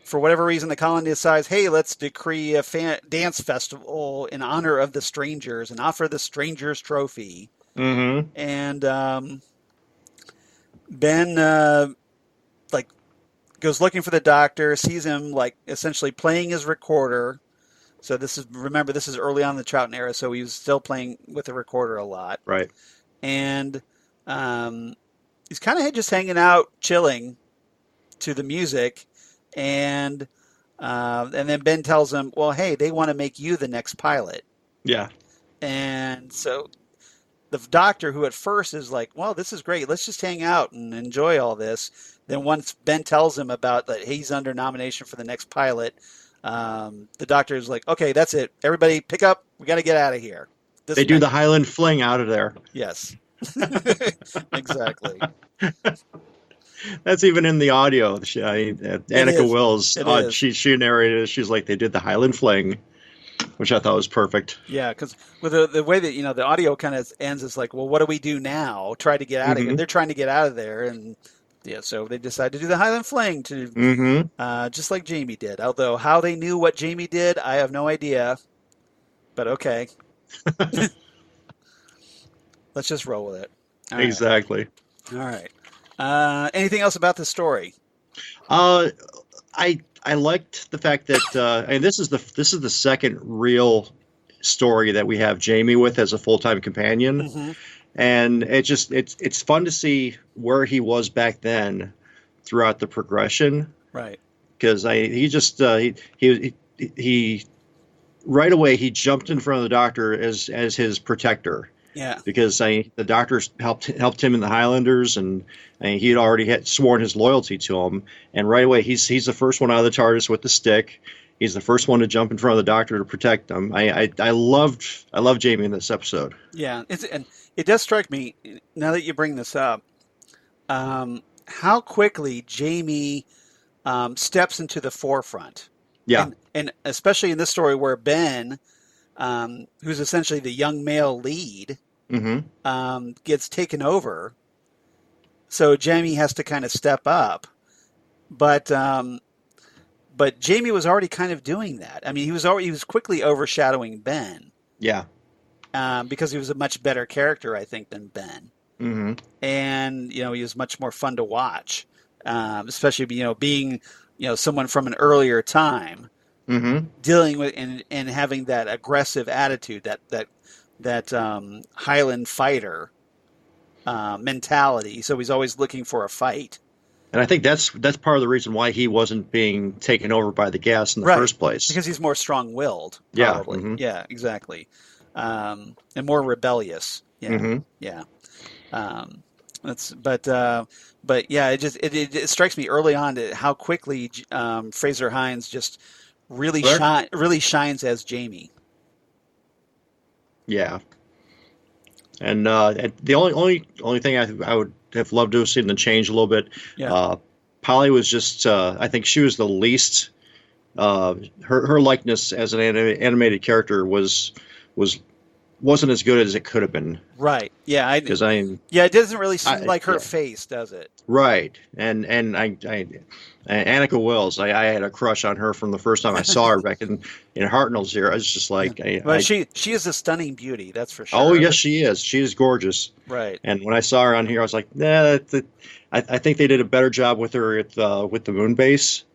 for whatever reason, the colony decides, hey, let's decree a dance festival in honor of the strangers and offer the strangers trophy. And Ben goes looking for the Doctor, sees him essentially playing his recorder, So this is early on in the Troughton era, so he was still playing with the recorder a lot. Right. And he's kind of just hanging out, chilling to the music, and then Ben tells him, well, hey, they want to make you the next pilot. Yeah. And so the doctor, who at first is like, well, this is great, let's just hang out and enjoy all this. Then once Ben tells him about that he's under nomination for the next pilot, the doctor is like, okay, that's it. Everybody pick up. We got to get out of here. They do the Highland fling out of there. Yes. Exactly. That's even in the audio. Anneke Wills, she narrated it. She's like, they did the Highland fling, which I thought was perfect. Yeah, because with the way that the audio kind of ends, it's like, well, what do we do now? Try to get out of here. They're trying to get out of there, and so they decide to do the Highland fling just like Jamie did. Although how they knew what Jamie did, I have no idea. But okay, let's just roll with it. All exactly. Right. All right. Anything else about the story? I liked the fact that and this is the second real story that we have Jamie with as a full-time companion, and it's fun to see where he was back then throughout the progression. Right. Because he right away he jumped in front of the doctor as his protector. Yeah. Because the doctors helped him in the Highlanders, and he had already sworn his loyalty to him. And right away, he's the first one out of the TARDIS with the stick. He's the first one to jump in front of the doctor to protect them. I loved Jamie in this episode. Yeah, and it does strike me now that you bring this up, how quickly Jamie steps into the forefront. Yeah, and especially in this story where Ben, who's essentially the young male lead, gets taken over. So Jamie has to kind of step up, but Jamie was already kind of doing that. I mean, he was quickly overshadowing Ben. Yeah, because he was a much better character, I think, than Ben. And he was much more fun to watch, especially being someone from an earlier time. Dealing with and having that aggressive attitude, that Highland fighter mentality. So he's always looking for a fight. And I think that's part of the reason why he wasn't being taken over by the gas in the first place. Because he's more strong-willed. Probably. Yeah. Yeah, exactly. And more rebellious. Yeah. Yeah. But yeah, it strikes me early on how quickly Frazer Hines just really shines as Jamie. Yeah, and the only thing I would have loved to have seen the change a little bit. Yeah. Polly was just I think she was the least. Her likeness as an animated character wasn't as good as it could have been. Right. Yeah. It doesn't really seem like her face, does it? Right. And Anneke Wills, I had a crush on her from the first time I saw her back in Hartnell's era. I was just like, she is a stunning beauty, that's for sure. Oh yes, she is. She is gorgeous. Right. And when I saw her on here, I was like, nah. I think they did a better job with her with the moon base.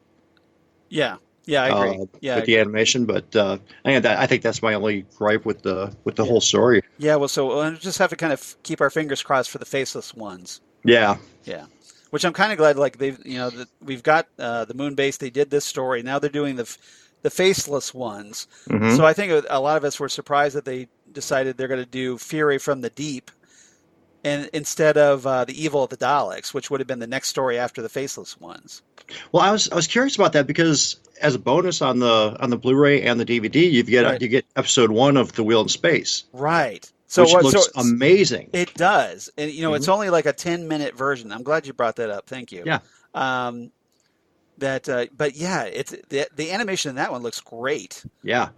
Yeah. Yeah, I agree. With the animation, but I think that's my only gripe with the whole story. Yeah, well, so we'll just have to kind of keep our fingers crossed for the faceless ones. Yeah. Yeah. Which I'm kind of glad, like we've got the moon base. They did this story. Now they're doing the faceless ones. So I think a lot of us were surprised that they decided they're going to do Fury from the Deep, and instead of the Evil of the Daleks, which would have been the next story after the faceless ones. Well, I was curious about that because as a bonus on the Blu-ray and the DVD, you get episode 1 of The Wheel in Space. Right. Which looks amazing. It does. And it's only like a 10-minute version. I'm glad you brought that up. Thank you. Yeah. But yeah, it's the animation in that one looks great. Yeah.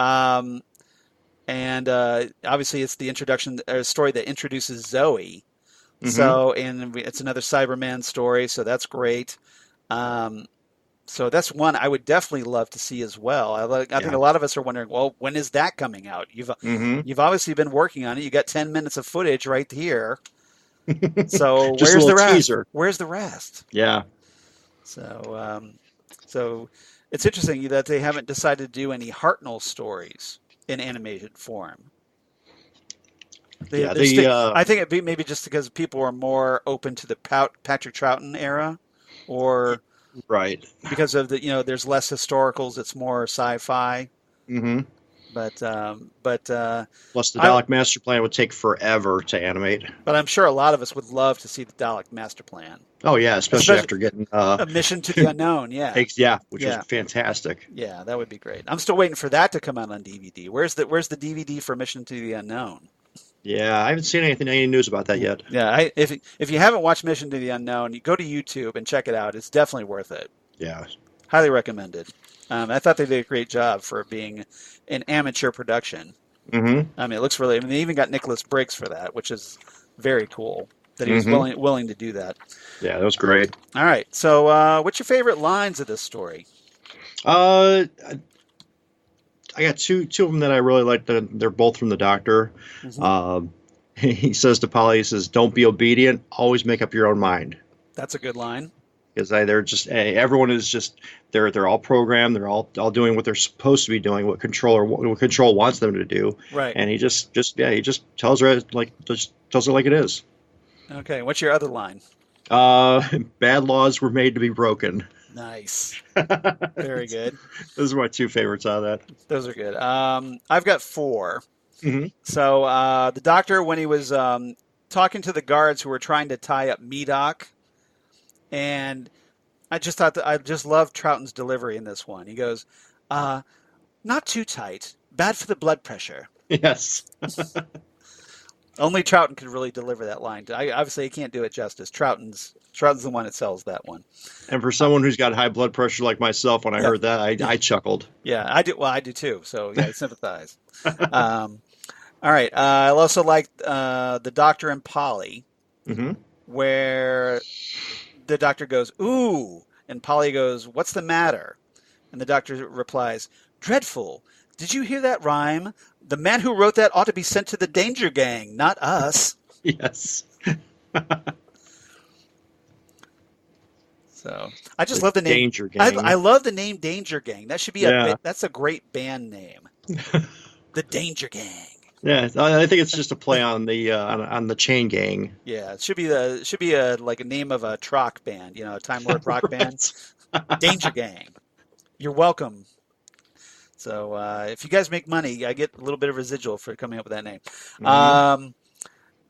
And obviously it's the introduction story that introduces Zoe. So, and it's another Cyberman story, so that's great. So that's one I would definitely love to see as well. I think a lot of us are wondering, well, when is that coming out? You've obviously been working on it. You got 10 minutes of footage right here. So where's the rest? Teaser. Where's the rest? Yeah. So It's interesting that they haven't decided to do any Hartnell stories in animated form. I think it'd be maybe just because people are more open to the Patrick Troughton era, or right, because of there's less historicals, it's more sci-fi. Mm-hmm. But plus the Dalek Master Plan would take forever to animate. But I'm sure a lot of us would love to see the Dalek Master Plan. Oh yeah, especially after getting a Mission to the Unknown. Yeah, which was fantastic. Yeah, that would be great. I'm still waiting for that to come out on DVD. Where's the DVD for Mission to the Unknown? Yeah, I haven't seen any news about that yet. Yeah, if you haven't watched Mission to the Unknown, you go to YouTube and check it out. It's definitely worth it. Yeah, highly recommended. I thought they did a great job for being an amateur production. Mm-hmm. I mean, it looks really. I mean, they even got Nicholas Briggs for that, which is very cool that he was willing to do that. Yeah, that was great. All right, so what's your favorite lines of this story? I got two of them that I really like. They're both from the Doctor. Mm-hmm. He says to Polly, he says, "Don't be obedient. Always make up your own mind." That's a good line. Because they're just everyone is just they're all programmed. They're all doing what they're supposed to be doing. What Control wants them to do. Right. And he just tells her like it is. Okay. What's your other line? Bad laws were made to be broken. Nice. Very good. Those are my two favorites out of that. Those are good. I've got 4. Mm-hmm. So the Doctor, when he was talking to the guards who were trying to tie up Medoc, and I just thought that I just loved Troughton's delivery in this one. He goes, "Not too tight. Bad for the blood pressure." Yes. Only Troughton could really deliver that line. Obviously, he can't do it justice. Troughton's the one that sells that one. And for someone who's got high blood pressure like myself, when I heard that, I chuckled. Yeah, I do. Well, I do too. So yeah, I sympathize. All right. I also like the Doctor and Polly, where the Doctor goes, "Ooh," and Polly goes, "What's the matter?" And the Doctor replies, "Dreadful. Did you hear that rhyme? The man who wrote that ought to be sent to the Danger Gang, not us." Yes. So I just love the name Danger Gang. I love the name Danger Gang. That should be that's a great band name. The Danger Gang. Yeah, I think it's just a play on the Chain Gang. Yeah, it should be like a name of a rock band, a Time Lord rock band. Danger Gang. You're welcome. So if you guys make money, I get a little bit of residual for coming up with that name. Mm-hmm.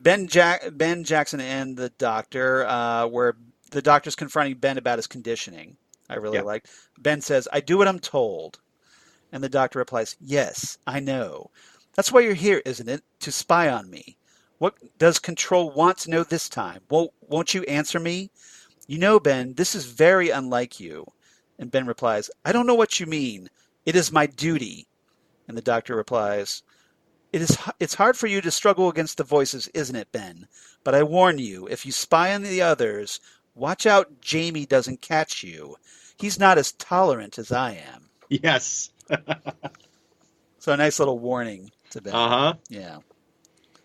Ben Jackson and the Doctor, where the Doctor's confronting Ben about his conditioning. I really liked. Ben says, "I do what I'm told," and the Doctor replies, "Yes, I know. That's why you're here, isn't it? To spy on me. What does Control want to know this time? Won't you answer me? You know, Ben, this is very unlike you." And Ben replies, "I don't know what you mean. It is my duty." And the Doctor replies, It's hard for you to struggle against the voices, isn't it, Ben? But I warn you, if you spy on the others, watch out Jamie doesn't catch you. He's not as tolerant as I am." Yes. So a nice little warning to Ben. Uh-huh. Yeah.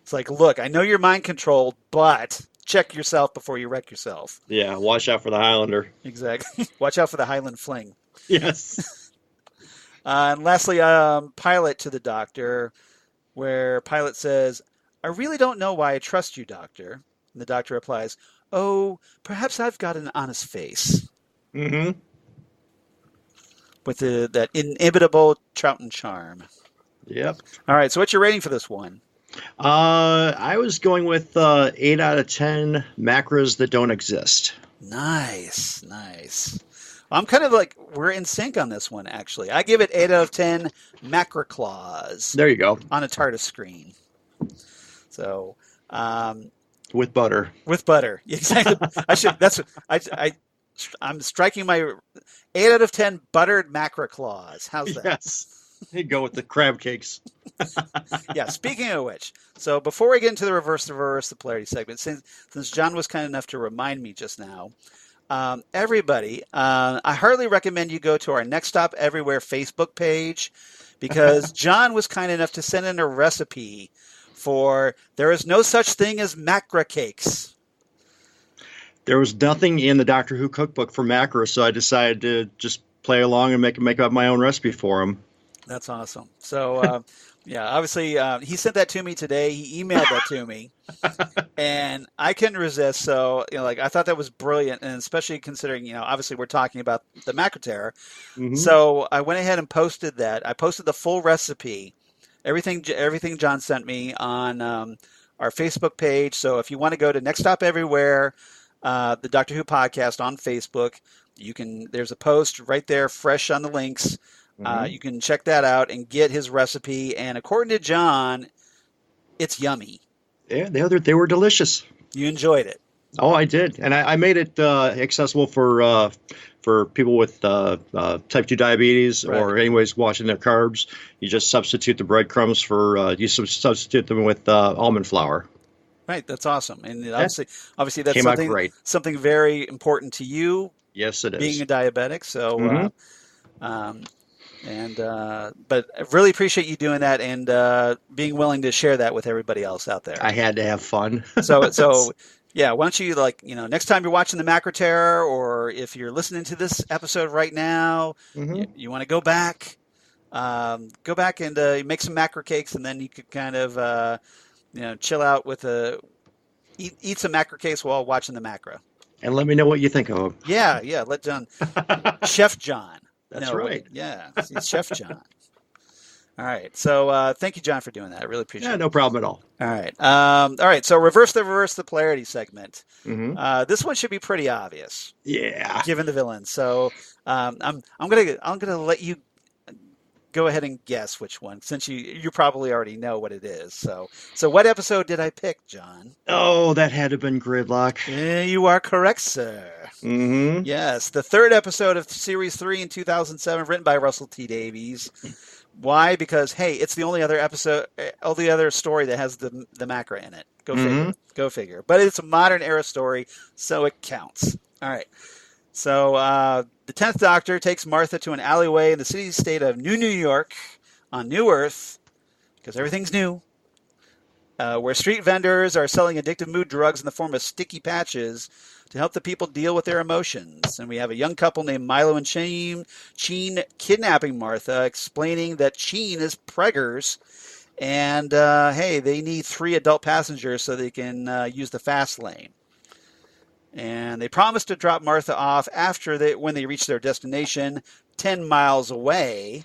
It's like, look, I know you're mind controlled, but check yourself before you wreck yourself. Yeah, watch out for the Highlander. Exactly. Watch out for the Highland Fling. Yes. And lastly, Pilot to the Doctor, where Pilot says, "I really don't know why I trust you, Doctor." And the Doctor replies, "Oh, perhaps I've got an honest face." Mm-hmm. With that inimitable Troughton charm. Yep. All right, so what's your rating for this one? I was going with 8 out of 10 macras that don't exist. Nice. I'm kind of like, we're in sync on this one, actually. I give it 8 out of 10 Macra claws. There you go. On a TARDIS screen. So, with butter. With butter. Exactly. I'm striking my 8 out of 10 buttered Macra claws. How's that? Yes. You go with the crab cakes. Yeah, speaking of which, so before we get into the reverse the polarity segment, since John was kind enough to remind me just now, everybody, I heartily recommend you go to our Next Stop Everywhere Facebook page, because John was kind enough to send in a recipe for there is no such thing as Macra cakes. There was nothing in the Doctor Who cookbook for macra, so I decided to just play along and make up my own recipe for him. That's awesome. So, yeah, obviously, he sent that to me today. He emailed that to me, and I couldn't resist. So, I thought that was brilliant, and especially considering, obviously we're talking about the Macra Terror. Mm-hmm. So I went ahead and posted that. I posted the full recipe, everything John sent me on our Facebook page. So if you want to go to Next Stop Everywhere, the Doctor Who podcast on Facebook, there's a post right there, fresh on the links. You can check that out and get his recipe. And according to John, it's yummy. Yeah, they were delicious. You enjoyed it. Oh, I did, and I made it accessible for people with type 2 diabetes, Right. or anyways watching their carbs. You just substitute the breadcrumbs substitute them with almond flour. Right, that's awesome. And obviously that's Came out great. something very important to you. Yes, it is. Being a diabetic, so but I really appreciate you doing that and being willing to share that with everybody else out there. I had to have fun. So yeah, why don't you next time you're watching the Macra Terror, or if you're listening to this episode right now, you want to go back and make some macra cakes, and then you could kind of chill out with eat some macra cakes while watching the Macra. And let me know what you think of them. Yeah. Let John, Chef John. That's right. Yeah, he's Chef John. All right. So thank you, John, for doing that. I really appreciate it. Yeah, no problem at all. All right. All right. So reverse the polarity segment. This one should be pretty obvious. Yeah. Given the villain. So I'm gonna let you go ahead and guess which one, since you probably already know what it is. So what episode did I pick, John? Oh, that had to have been Gridlock. You are correct, sir. Yes, the third episode of Series 3 in 2007, written by Russell T. Davies. Why? Because, hey, it's the only other story that has the Macra in it. Go figure. But it's a modern era story, so it counts. All right. So the 10th Doctor takes Martha to an alleyway in the city-state of New York on New Earth, because everything's new, where street vendors are selling addictive mood drugs in the form of sticky patches to help the people deal with their emotions. And we have a young couple named Milo and Sheen kidnapping Martha, explaining that Sheen is preggers, and hey, they need 3 adult passengers so they can use the fast lane. And they promise to drop Martha off when they reach their destination 10 miles away.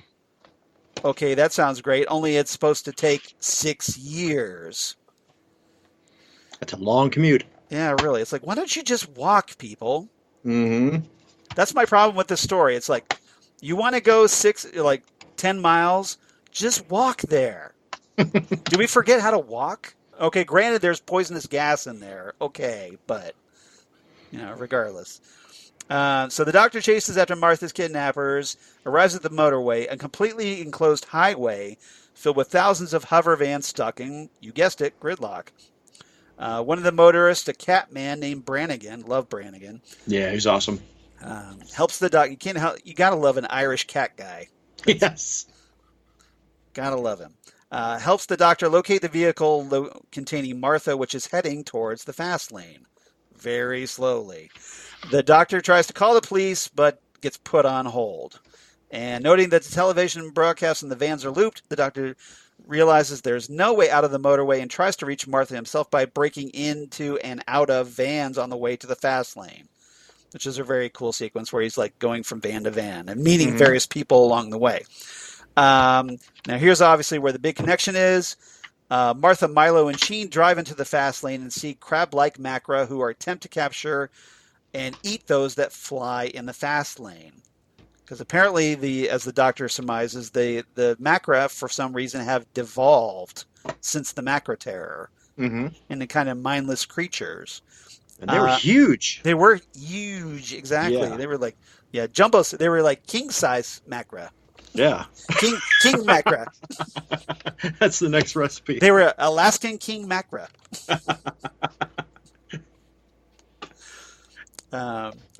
Okay, that sounds great, only it's supposed to take 6 years. That's a long commute. Yeah, really. It's like, why don't you just walk, people? That's my problem with this story. It's like, you want to go 10 miles? Just walk there. Do we forget how to walk? Okay, granted, there's poisonous gas in there. Okay, but, regardless. So the Doctor chases after Martha's kidnappers, arrives at the motorway, a completely enclosed highway filled with thousands of hover vans stuck in, you guessed it, Gridlock. One of the motorists, a cat man named Brannigan, love Brannigan. Yeah, he's awesome. Helps the Doctor. You gotta love an Irish cat guy. Yes. Gotta love him. Helps the Doctor locate the vehicle containing Martha, which is heading towards the fast lane. Very slowly. The Doctor tries to call the police, but gets put on hold. And noting that the television broadcasts and the vans are looped, the Doctor realizes there's no way out of the motorway and tries to reach Martha himself by breaking into and out of vans on the way to the fast lane, which is a very cool sequence where he's like going from van to van and meeting various people along the way. Now here's obviously where the big connection is. Martha, Milo, and Sheen drive into the fast lane and see crab-like Macra who are attempt to capture and eat those that fly in the fast lane. Because apparently, as the Doctor surmises, the Macra, for some reason, have devolved since the Macra Terror into kind of mindless creatures. And they were huge. They were huge, exactly. Yeah. They were like, jumbo. They were like king-size Macra. Yeah. King Macra. That's the next recipe. They were Alaskan King Macra.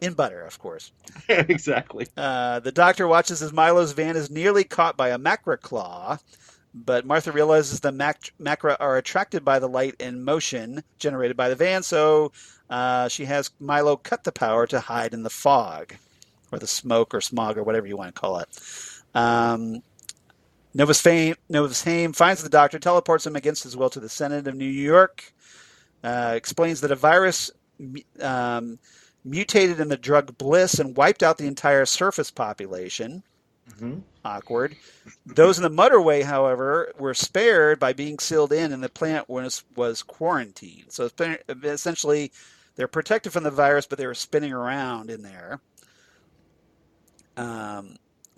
In butter, of course. Exactly. The Doctor watches as Milo's van is nearly caught by a Macra claw, but Martha realizes the Macra are attracted by the light and motion generated by the van, so she has Milo cut the power to hide in the fog. or the smoke or smog or whatever you want to call it. Novus Haim finds the Doctor, teleports him against his will to the Senate of New York, explains that a virus mutated in the drug Bliss and wiped out the entire surface population. Mm-hmm. Awkward. Those in the motorway, however, were spared by being sealed in, and the plant was quarantined. So essentially, they're protected from the virus, but they were spinning around in there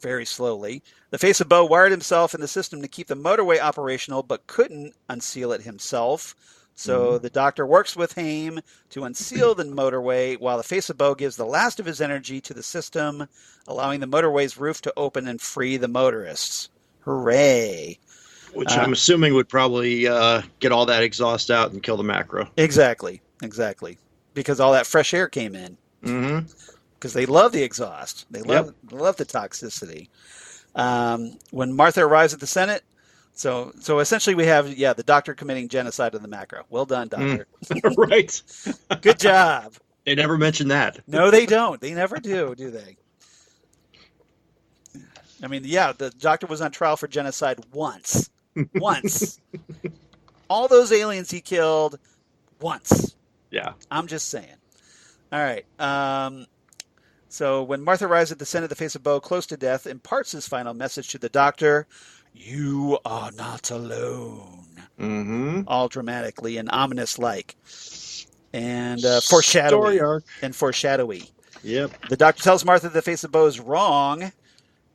very slowly. The Face of Bo wired himself in the system to keep the motorway operational, but couldn't unseal it himself. So the Doctor works with Haim to unseal the motorway, while the Face of Bo gives the last of his energy to the system, allowing the motorway's roof to open and free the motorists. Hooray! Which I'm assuming would probably get all that exhaust out and kill the Macra. Exactly. Because all that fresh air came in. Mm-hmm. Because they love the exhaust. They love the toxicity. When Martha arrives at the Senate, so essentially we have the Doctor committing genocide of the Macra. Well done, Doctor. Right. Good job. They never mention that. No, they don't. They never do they? I mean, the Doctor was on trial for genocide once. Once. All those aliens he killed once. Yeah. I'm just saying. All right. So when Martha arrives at the Senate, the Face of Bo, close to death, imparts his final message to the Doctor. You are not alone. Mm-hmm. All dramatically and ominous-like. And foreshadowy. Yep. The Doctor tells Martha the Face of Bo is wrong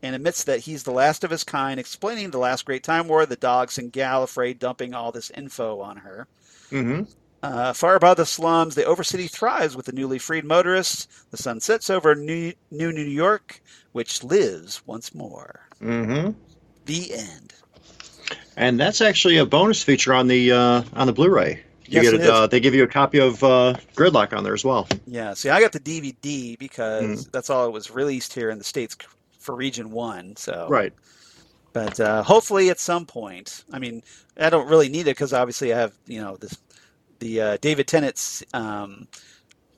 and admits that he's the last of his kind, explaining the last Great Time War, the dogs and Gallifrey dumping all this info on her. Mm-hmm. Far above the slums, the Overcity thrives with the newly freed motorists. The sun sets over New York, which lives once more. Mm-hmm. The end. And that's actually a bonus feature on the Blu-ray. They give you a copy of Gridlock on there as well. Yeah, see, I got the DVD because that's all it was released here in the States for Region 1. So. Right. But hopefully at some point, I mean, I don't really need it because obviously I have, the David Tennant's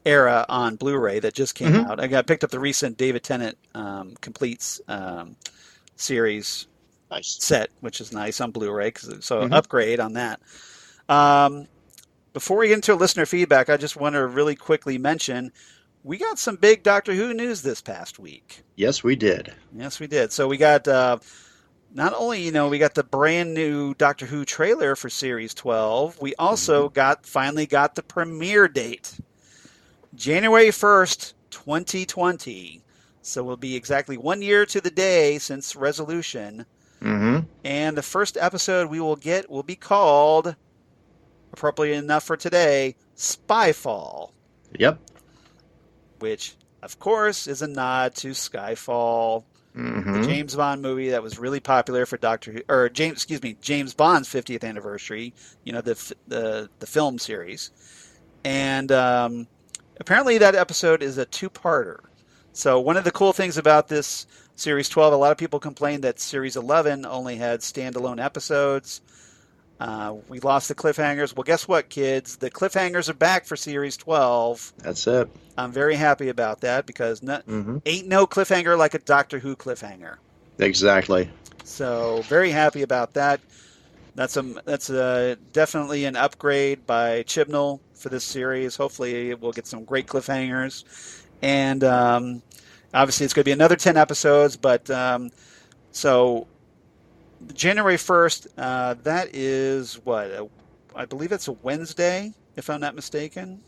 era on Blu-ray that just came out. I picked up the recent David Tennant Completes series set, which is nice on Blu-ray. So upgrade on that. Before we get into listener feedback, I just want to really quickly mention we got some big Doctor Who news this past week. Yes, we did. So we got not only, we got the brand new Doctor Who trailer for Series 12, we also finally got the premiere date. January 1st, 2020. So it'll be exactly 1 year to the day since Resolution. Mm-hmm. And the first episode we will get will be called, appropriate enough for today, Spyfall. Yep. Which, of course, is a nod to Skyfall. Mm-hmm. The James Bond movie that was really popular for James Bond's 50th anniversary, the film series. And apparently that episode is a two-parter. So one of the cool things about this Series 12, a lot of people complained that Series 11 only had standalone episodes. We lost the cliffhangers. Well, guess what, kids? The cliffhangers are back for Series 12. That's it. I'm very happy about that because ain't no cliffhanger like a Doctor Who cliffhanger. Exactly. So very happy about that. That's definitely an upgrade by Chibnall for this series. Hopefully we'll get some great cliffhangers. And obviously it's going to be another 10 episodes. But so January 1st, that is I believe it's a Wednesday, if I'm not mistaken.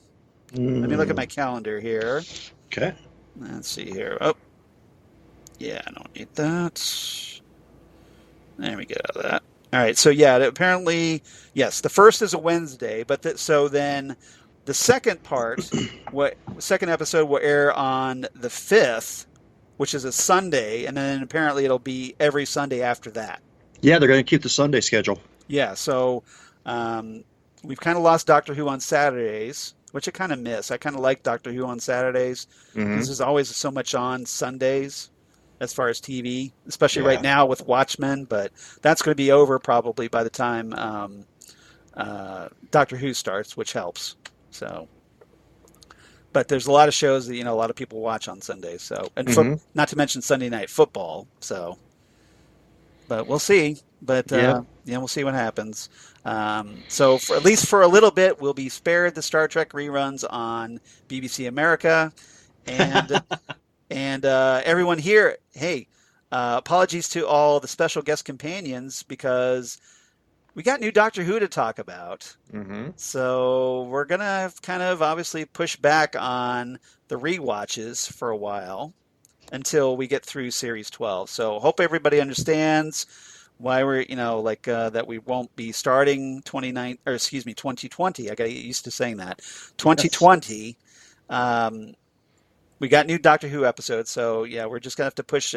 Let me look at my calendar here. Okay. Let's see here. Oh, yeah, I don't need that. There we go. That. All right. So apparently, yes, the first is a Wednesday, but so then the second second episode will air on the 5th, which is a Sunday, and then apparently it'll be every Sunday after that. Yeah, they're going to keep the Sunday schedule. Yeah. So we've kind of lost Doctor Who on Saturdays, which I kind of miss. I kind of like Doctor Who on Saturdays because there's always so much on Sundays as far as TV, especially right now with Watchmen. But that's going to be over probably by the time Doctor Who starts, which helps. So, but there's a lot of shows that, a lot of people watch on Sundays. So, and not to mention Sunday Night Football. So, but we'll see. But we'll see what happens. So at least for a little bit, we'll be spared the Star Trek reruns on BBC America, and everyone here. Hey, apologies to all the special guest companions because we got new Doctor Who to talk about. So we're gonna kind of obviously push back on the rewatches for a while until we get through Series 12. So hope everybody understands why we're, that we won't be starting 2020. I got to get used to saying that. 2020. Yes. We got new Doctor Who episodes, so yeah, we're just gonna have to push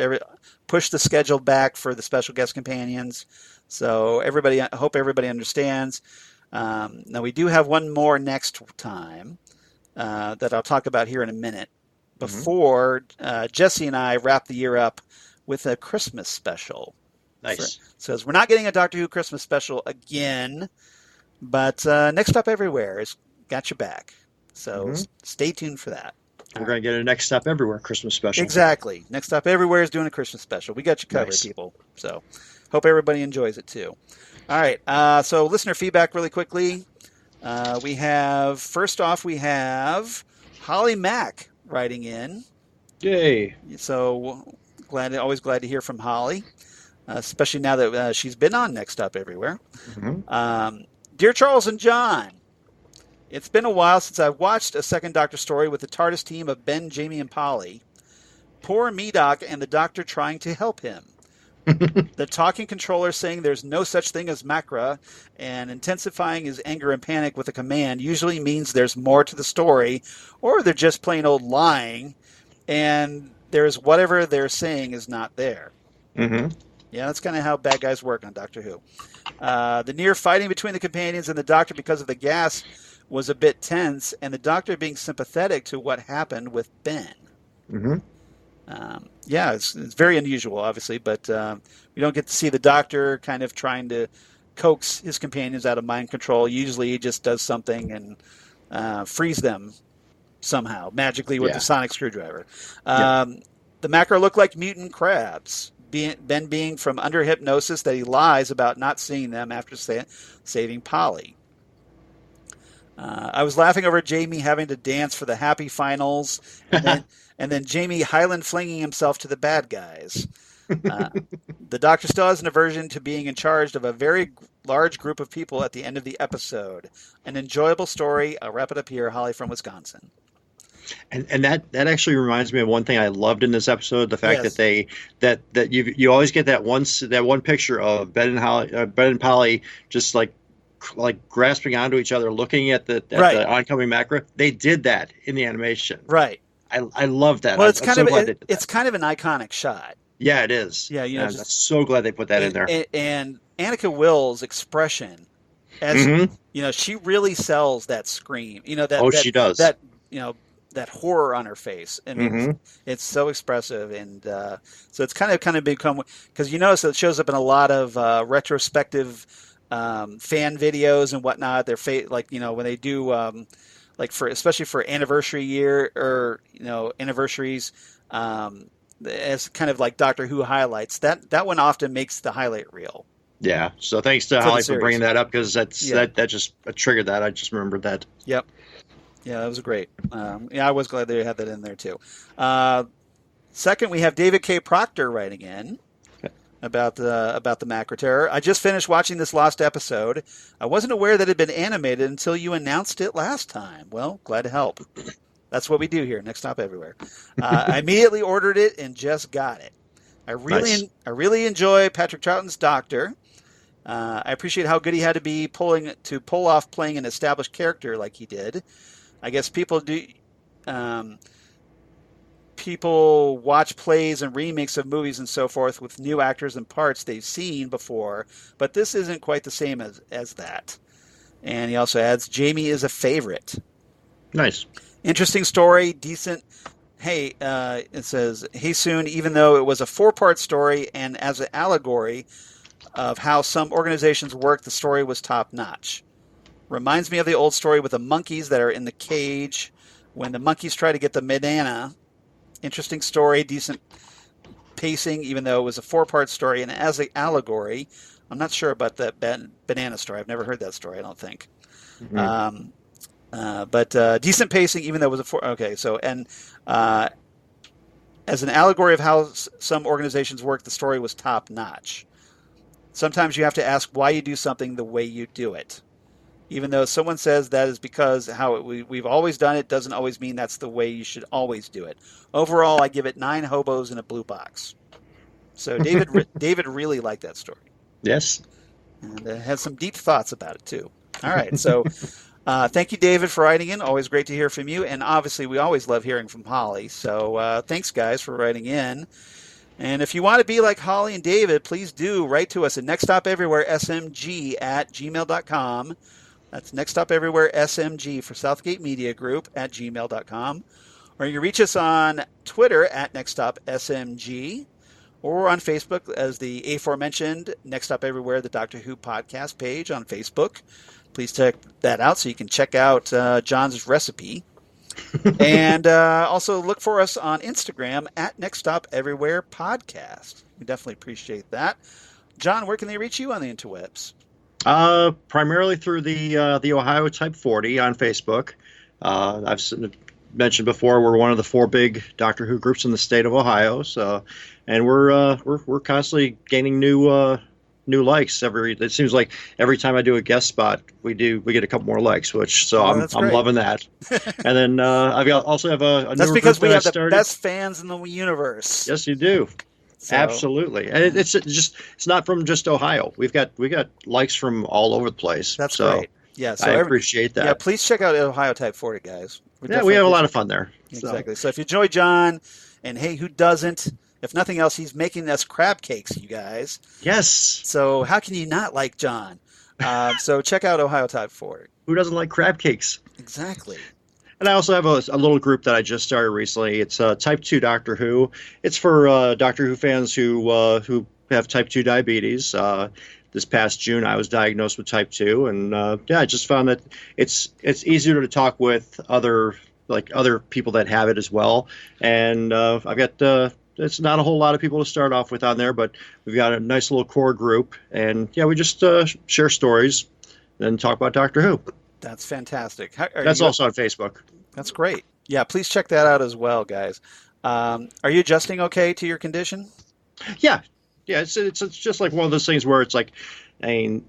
the schedule back for the special guest companions. So I hope everybody understands. Now we do have one more next time that I'll talk about here in a minute. Before Jesse and I wrap the year up with a Christmas special. Nice. So we're not getting a Doctor Who Christmas special again, but Next Stop Everywhere has got your back. So stay tuned for that. We're going to get a Next Stop Everywhere Christmas special. Exactly. Next Stop Everywhere is doing a Christmas special. We got you covered, people. So hope everybody enjoys it too. All right. So listener feedback really quickly. First off, we have Holly Mack writing in. Yay. So always glad to hear from Holly. Especially now that she's been on Next Stop Everywhere. Dear Charles and John, it's been a while since I've watched a second Doctor story with the TARDIS team of Ben, Jamie, and Polly. Poor Medoc and the Doctor trying to help him. The talking controller saying there's no such thing as Macra and intensifying his anger and panic with a command usually means there's more to the story, or they're just plain old lying, and there's whatever they're saying is not there. Yeah, that's kind of how bad guys work on Doctor Who. The near fighting between the companions and the Doctor because of the gas was a bit tense, and the Doctor being sympathetic to what happened with Ben. It's very unusual, obviously, but we don't get to see the Doctor kind of trying to coax his companions out of mind control. Usually he just does something and frees them somehow, magically with the sonic screwdriver. The Macra look like mutant crabs. Ben being from under hypnosis that he lies about not seeing them after saving Polly. I was laughing over Jamie having to dance for the happy finals, and then Jamie Highland flinging himself to the bad guys. The Doctor still has an aversion to being in charge of a very large group of people at the end of the episode. An enjoyable story. I'll wrap it up here. Holly from Wisconsin. And that actually reminds me of one thing I loved in this episode: the fact that you always get that one picture of Ben and Polly just like grasping onto each other, looking at the oncoming Macra. They did that in the animation. Right. I love that. Well, it's kind of an iconic shot. Yeah, it is. Yeah, I'm so glad they put that in there. And Anneke Wills' expression, as she really sells that scream. She does. That that horror on her face. I mean, it's so expressive, and so it's kind of become, because you notice it shows up in a lot of retrospective fan videos and whatnot. Their when they do especially for anniversary year or anniversaries, as kind of like Doctor Who highlights. That one often makes the highlight reel. Yeah. So thanks to Holly for bringing that up, because that just triggered that. I just remembered that. Yep. Yeah, that was great. I was glad they had that in there too. Second, we have David K. Proctor writing in about the Macra Terror. I just finished watching this last episode. I wasn't aware that it had been animated until you announced it last time. Well, glad to help. That's what we do here. Next Stop Everywhere. I immediately ordered it and just got it. I really enjoy Patrick Troughton's Doctor. I appreciate how good he had to be to pull off playing an established character like he did. I guess people do. People watch plays and remakes of movies and so forth with new actors and parts they've seen before, but this isn't quite the same as that. And he also adds, Jamie is a favorite. Nice. Interesting story, decent. Hey, it says, hey, soon, even though it was a 4-part story and as an allegory of how some organizations work, the story was top-notch. Reminds me of the old story with the monkeys that are in the cage When the monkeys try to get the banana, interesting story, decent pacing, even though it was a 4-part story. And as an allegory, I'm not sure about that banana story. I've never heard that story, I don't think. Mhm. But decent pacing, even though it was a 4. Okay, so, and as an allegory of how some organizations work, the story was top notch. Sometimes you have to ask why you do something the way you do it. Even though someone says that is because we've always done it, doesn't always mean that's the way you should always do it. Overall, I give it 9 hobos in a blue box. So David really liked that story. Yes. And had some deep thoughts about it, too. All right, so thank you, David, for writing in. Always great to hear from you. And obviously, we always love hearing from Holly. So thanks, guys, for writing in. And if you want to be like Holly and David, please do write to us at nextstopeverywheresmg@gmail.com. That's nextstopeverywheresmg for Southgate Media Group @gmail.com. Or you can reach us on Twitter at nextstopsmg, or on Facebook as the aforementioned Next Stop Everywhere, the Doctor Who podcast page on Facebook. Please check that out so you can check out John's recipe. And also look for us on Instagram at Next Stop Everywhere Podcast. We definitely appreciate that. John, where can they reach you on the interwebs? Primarily through the Ohio Type 40 on Facebook. I've mentioned before we're one of the 4 big Doctor Who groups in the state of Ohio. So, and we're constantly gaining new likes. It seems like every time I do a guest spot, we get a couple more likes, I'm loving that. And then also have a that's newer because group we have the started. best fans in the universe. Yes, you do. So, absolutely, and it's not from just Ohio. We got likes from all over the place. That's great. Yeah, so I appreciate that. Yeah, please check out Ohio Type 40, guys. We have a lot of fun there. Exactly. So if you enjoy John, and hey, who doesn't? If nothing else, he's making us crab cakes, you guys. Yes. So how can you not like John? So check out Ohio Type 40. Who doesn't like crab cakes? Exactly. And I also have a little group that I just started recently. It's Type 2 Doctor Who. It's for Doctor Who fans who have Type 2 diabetes. This past June, I was diagnosed with Type 2, and I just found that it's easier to talk with other people that have it as well. And I've got it's not a whole lot of people to start off with on there, but we've got a nice little core group, and we just share stories and talk about Doctor Who. That's fantastic. That's also on Facebook. That's great. Yeah, please check that out as well, guys. Are you adjusting okay to your condition? Yeah. It's just like one of those things where it's like, I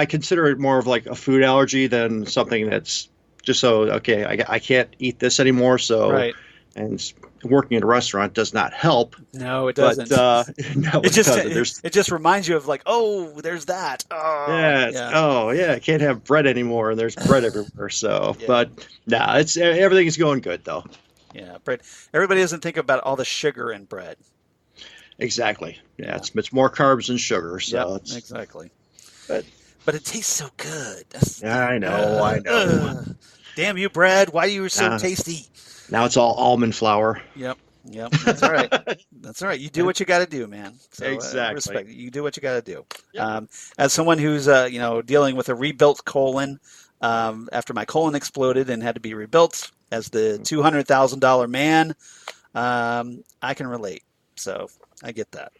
consider it more of like a food allergy than something that's just I can't eat this anymore. So, right. And working in a restaurant does not help. No, it doesn't. But, no, it doesn't. It just reminds you of like, oh, there's that. Oh, yeah. I can't have bread anymore, and there's bread everywhere. So, but everything is going good though. Yeah, bread. Everybody doesn't think about all the sugar in bread. Exactly. Yeah, it's more carbs than sugar. So exactly. But it tastes so good. I know. Damn you, bread! Why are you so tasty? Now it's all almond flour. Yep. That's all right. That's all right. You do what you got to do, man. So, exactly. Respect. You do what you got to do. Yep. As someone who's dealing with a rebuilt colon after my colon exploded and had to be rebuilt as the $200,000 man, I can relate. So I get that.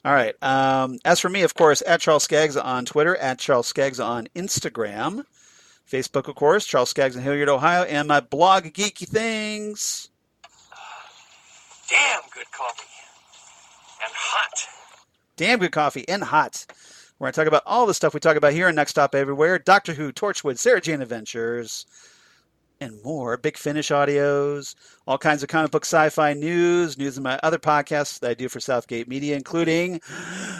All right. As for me, of course, at Charles Skaggs on Twitter, at Charles Skaggs on Instagram, Facebook, of course, Charles Skaggs in Hilliard, Ohio, and my blog, Geeky Things. Damn good coffee. And hot. Damn good coffee and hot. We're going to talk about all the stuff we talk about here in Next Stop Everywhere. Doctor Who, Torchwood, Sarah Jane Adventures, and more. Big Finish audios, all kinds of comic book sci-fi news of my other podcasts that I do for Southgate Media, including,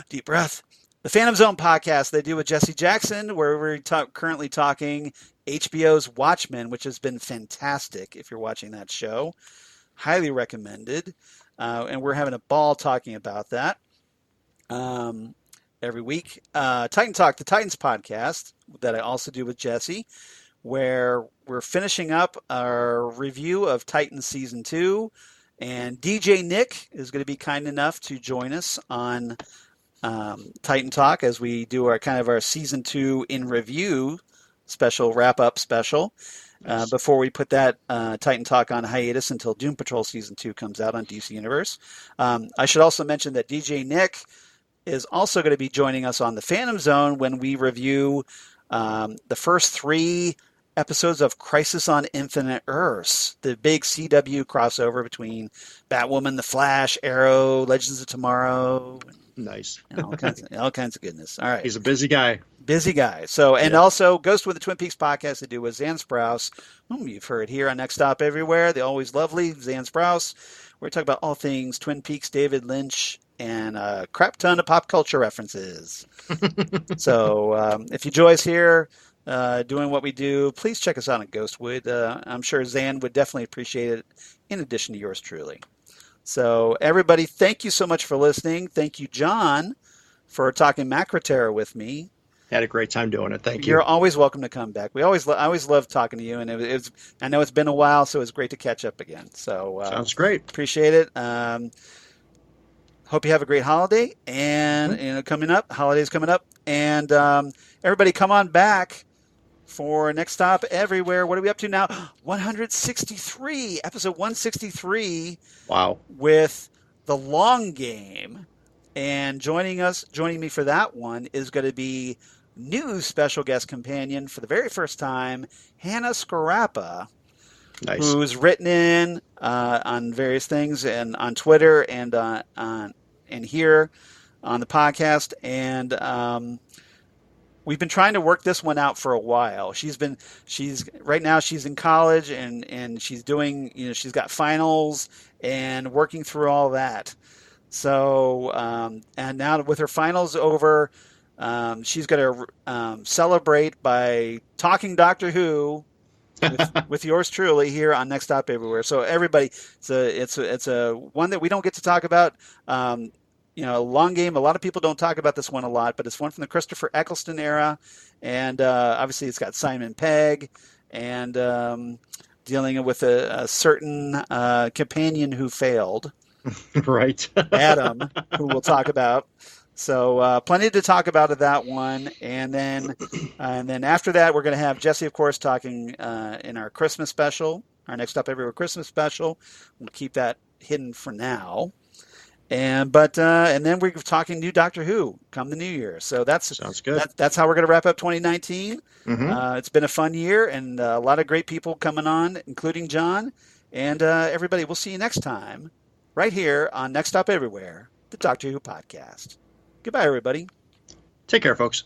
deep breath, the Phantom Zone podcast they do with Jesse Jackson, where we're currently talking HBO's Watchmen, which has been fantastic if you're watching that show. Highly recommended. And we're having a ball talking about that every week. Titan Talk, the Titans podcast that I also do with Jesse, where we're finishing up our review of Titans Season 2. And DJ Nick is going to be kind enough to join us on Titan Talk as we do our Season 2 in review special, wrap-up special. Nice. before we put that Titan Talk on hiatus until Doom Patrol Season 2 comes out on DC Universe. I should also mention that DJ Nick is also going to be joining us on the Phantom Zone when we review the first 3 episodes of Crisis on Infinite Earths, the big CW crossover between Batwoman, The Flash, Arrow, Legends of Tomorrow. Nice. All kinds of goodness. All right. He's a busy guy. Busy guy. So, and also Ghost with the Twin Peaks podcast to do with Zan Sprouse, whom you've heard here on Next Stop Everywhere, the always lovely Zan Sprouse. We're talking about all things Twin Peaks, David Lynch, and a crap ton of pop culture references. So if you enjoy us here doing what we do, please check us out on Ghostwood. I'm sure Zan would definitely appreciate it, in addition to yours truly. So everybody, thank you so much for listening. Thank you, John, for talking Macra Terror with me. Had a great time doing it. Thank you. You're always welcome to come back. I always love talking to you, and I know it's been a while, so it's great to catch up again. So sounds great. Appreciate it. Hope you have a great holiday, and holidays coming up, and everybody come on back for Next Stop Everywhere. What are we up to now? 163, episode 163. Wow. With The Long Game, and joining me for that one is going to be new special guest companion for the very first time, Hannah Scarappa. Nice. Who's written in on various things and on Twitter and and here on the podcast, and we've been trying to work this one out for a while. Right now she's in college and she's doing, she's got finals and working through all that. So and now with her finals over, she's going to celebrate by talking Doctor Who with yours truly here on Next Stop Everywhere. So everybody, it's a one that we don't get to talk about. Long Game. A lot of people don't talk about this one a lot, but it's one from the Christopher Eccleston era, and obviously it's got Simon Pegg and dealing with a certain companion who failed, right? Adam, who we'll talk about. So plenty to talk about of that one, and then after that we're going to have Jesse, of course, talking in our Christmas special, our Next Stop Everywhere Christmas special. We'll keep that hidden for now. And then we're talking new Doctor Who come the new year. So sounds good. That's how we're going to wrap up 2019. Mm-hmm. It's been a fun year and a lot of great people coming on, including John. And everybody, we'll see you next time right here on Next Stop Everywhere, the Doctor Who podcast. Goodbye, everybody. Take care, folks.